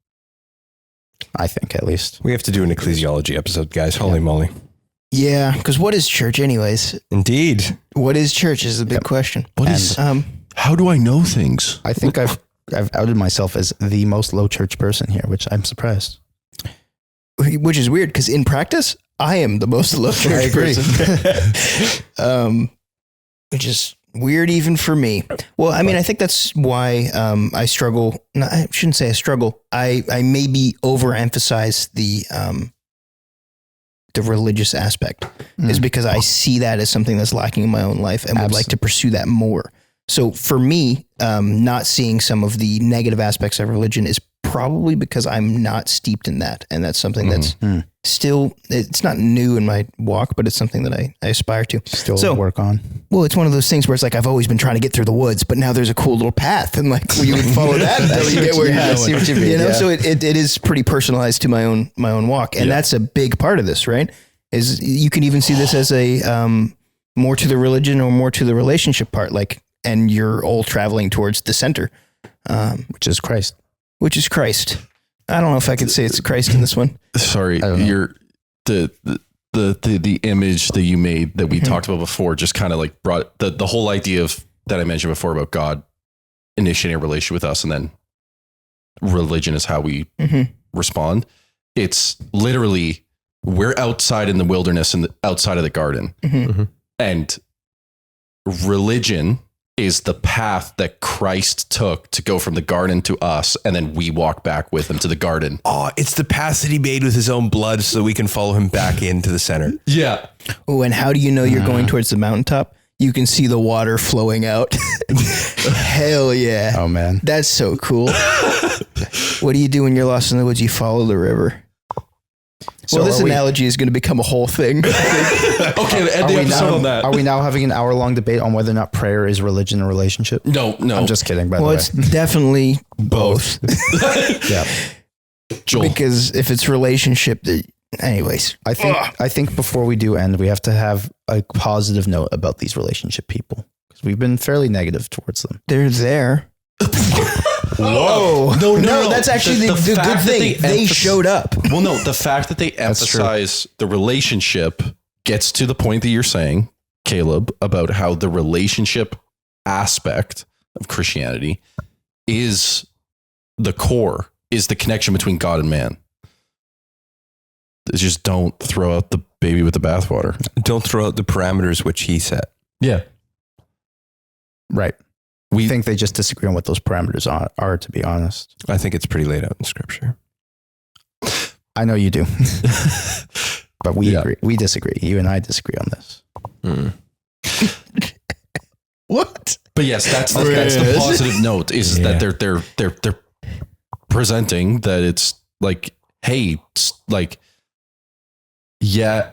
I think, at least. We have to do an ecclesiology episode, guys. Holy moly. Yeah, because what is church anyways? Indeed. What is church is a big question. What is, how do I know things? I think I've outed myself as the most low church person here, which I'm surprised. Which is weird, because in practice, I am the most low church person. Which is weird even for me. Well, I mean, I think that's why I struggle. No, I shouldn't say I struggle. I maybe overemphasize the religious aspect is because I see that as something that's lacking in my own life and would like to pursue that more. So for me, not seeing some of the negative aspects of religion is probably because I'm not steeped in that. And that's something that's still, it's not new in my walk, but it's something that I aspire to Still work on. Well, it's one of those things where it's like, I've always been trying to get through the woods, but now there's a cool little path and like you would follow that until you get where you're going. See what you mean, you know, so it is pretty personalized to my own walk. And that's a big part of this, right? Is you can even see this as a, more to the religion or more to the relationship part, like, and you're all traveling towards the center, which is Christ. Which is Christ. I don't know if I could say it's Christ in this one. Sorry, you're the image that you made that we talked about before just kind of like brought the whole idea of that I mentioned before about God initiating a relationship with us and then religion is how we respond. It's literally we're outside in the wilderness and outside of the garden, and religion is the path that Christ took to go from the garden to us, and then we walk back with him to the garden. Oh, it's the path that he made with his own blood so we can follow him back into the center. Yeah. Oh, and how do you know you're going towards the mountaintop? You can see the water flowing out. Hell yeah. Oh, man. That's so cool. What do you do when you're lost in the woods? You follow the river. So well, this analogy is going to become a whole thing. Okay, end the episode on that. Are we now having an hour-long debate on whether or not prayer is religion or relationship? No. I'm just kidding, by the way. Well, it's definitely both. Yeah. Joel. Because if it's relationship, anyways. I think before we do end, we have to have a positive note about these relationship people. Because we've been fairly negative towards them. They're there. Whoa. No, that's actually the good thing. They showed up. Well, no, the fact that they emphasize the relationship gets to the point that you're saying, Caleb, about how the relationship aspect of Christianity is the core, is the connection between God and man. Just don't throw out the baby with the bathwater. Don't throw out the parameters which he set. Yeah. Right. We think they just disagree on what those parameters are, to be honest. I think it's pretty laid out in scripture. I know you do. But we agree. We disagree. You and I disagree on this. What? But yes, that's the positive note is that they're presenting that it's like, hey, like, yeah,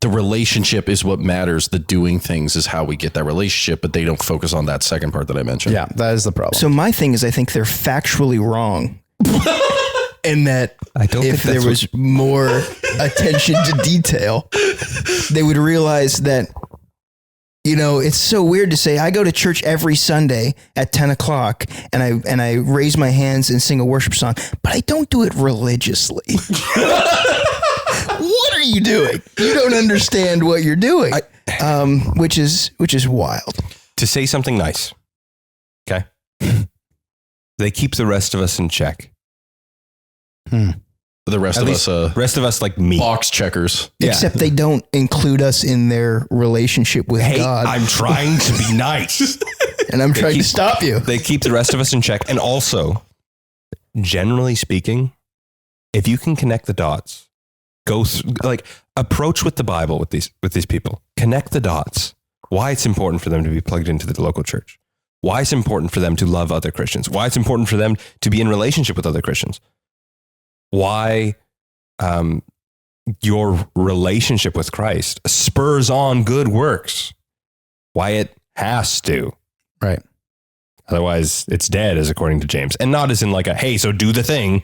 the relationship is what matters. The doing things is how we get that relationship, but they don't focus on that second part that I mentioned. Yeah, that is the problem. So my thing is, I think they're factually wrong. And that if there was more attention to detail, they would realize that, you know, it's so weird to say, I go to church every Sunday at 10 o'clock and I raise my hands and sing a worship song, but I don't do it religiously. What are you doing? You don't understand what you're doing, which is wild. To say something nice, okay? They keep the rest of us in check. The rest of us like me. Box checkers. Except they don't include us in their relationship with God. I'm trying to be nice. And I'm trying to stop you. They keep the rest of us in check. And also, generally speaking, if you can connect the dots, approach with the Bible with these people. Connect the dots. Why it's important for them to be plugged into the local church. Why it's important for them to love other Christians. Why it's important for them to be in relationship with other Christians. Why your relationship with Christ spurs on good works. Why it has to. Right. Otherwise, it's dead, as according to James. And not as in like a, hey, so do the thing.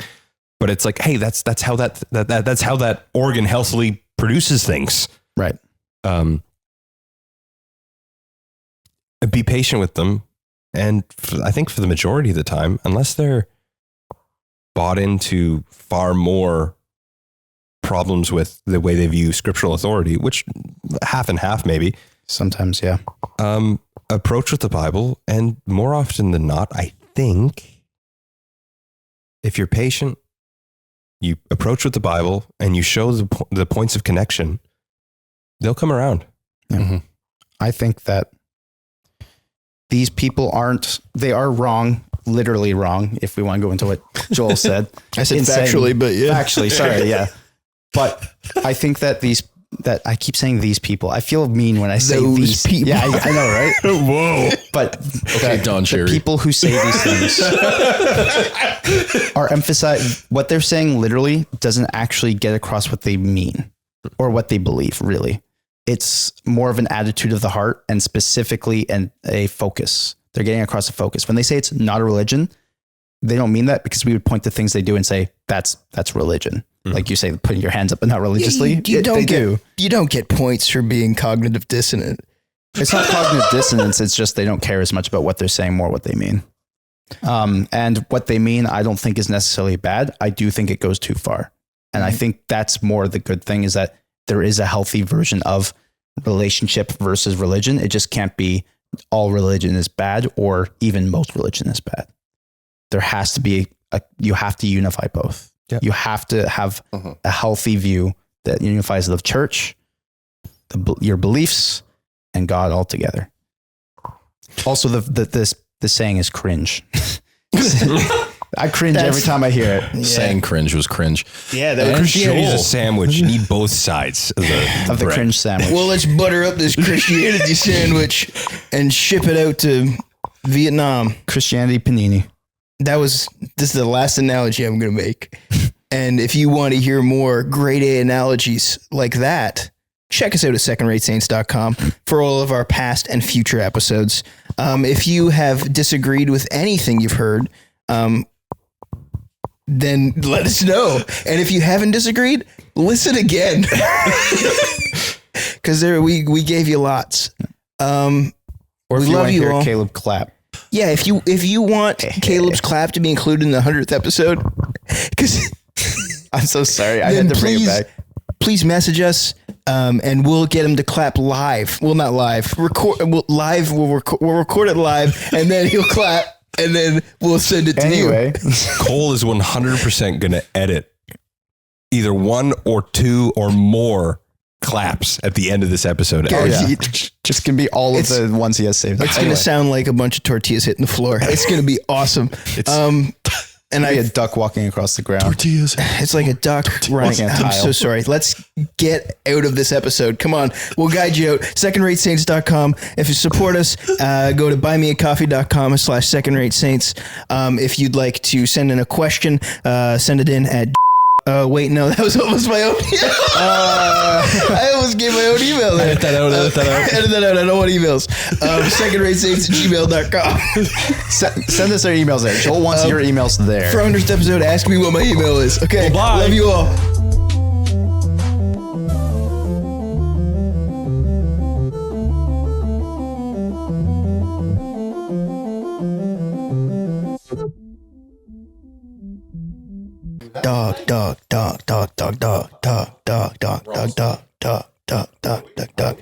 But it's like, hey, that's how that's how that organ healthily produces things. Right. Be patient with them. And I think for the majority of the time, unless they're bought into far more problems with the way they view scriptural authority, which half and half maybe. Sometimes, yeah. Approach with the Bible, and more often than not, I think, if you're patient, you approach with the Bible, and you show the points of connection, they'll come around. Yeah. Mm-hmm. I think that these people they are wrong. Literally wrong, if we want to go into what Joel said. I said factually, but yeah. Actually, sorry, yeah. But I think that that I keep saying these people. I feel mean when I say these people. Yeah, I know, right? Whoa. But okay, Don Cherry. The people who say these things are emphasizing what they're saying literally doesn't actually get across what they mean or what they believe, really. It's more of an attitude of the heart and specifically a focus. They're getting across a focus. When they say it's not a religion, they don't mean that, because we would point to things they do and say, that's religion. Mm-hmm. Like you say, putting your hands up, but not religiously. You don't get points for being cognitive dissonant. It's not cognitive dissonance. It's just they don't care as much about what they're saying, more what they mean. And what they mean, I don't think is necessarily bad. I do think it goes too far. And I think that's more the good thing, is that there is a healthy version of relationship versus religion. It just can't be all religion is bad, or even most religion is bad. There has to be you have to unify both. Yep. You have to have a healthy view that unifies the church, your beliefs, and God all together. Also, the saying is cringe. I cringe every time I hear it. Yeah. Saying cringe was cringe. Yeah, that was Christianity is a sandwich. You need both sides of the cringe sandwich. Well, let's butter up this Christianity sandwich and ship it out to Vietnam. Christianity panini. This is the last analogy I'm going to make. And if you want to hear more grade A analogies like that, check us out at secondраtesaints.com for all of our past and future episodes. If you have disagreed with anything you've heard, then let us know. And if you haven't disagreed, listen again. Because we gave you lots. Or if you want to hear Caleb clap. Yeah, if you want Caleb's clap to be included in the 100th episode, because I'm so sorry, I had to bring it back. Please message us, and we'll get him to clap live. Well, not live. We'll record it live, and then he'll clap, and then we'll send it to you. Cole is 100% going to edit either one or two or more claps at the end of this episode. Just gonna be all of the ones he has saved. It's going to sound like a bunch of tortillas hitting the floor. It's going to be awesome. And a duck walking across the ground. Tortillas. It's like a duck running. I'm so sorry. Let's get out of this episode. Come on. We'll guide you out. Secondраtesaints.com. If you support us, go to buymeacoffee.com/secondраtesaints. If you'd like to send in a question, send it in at wait, no, that was almost my own email. I almost gave my own email there. Edit that out. Edit that out. I don't want emails. Secondраtesaints@gmail.com. Send us our emails there. Joel wants your emails there. For 100th episode, ask me what my email is. Okay. Well, bye. Love you all. Dog, dog, dog, dog, dog, dog, dog, dog, dog, dog, dog, dog, dog, dog, dog, dog.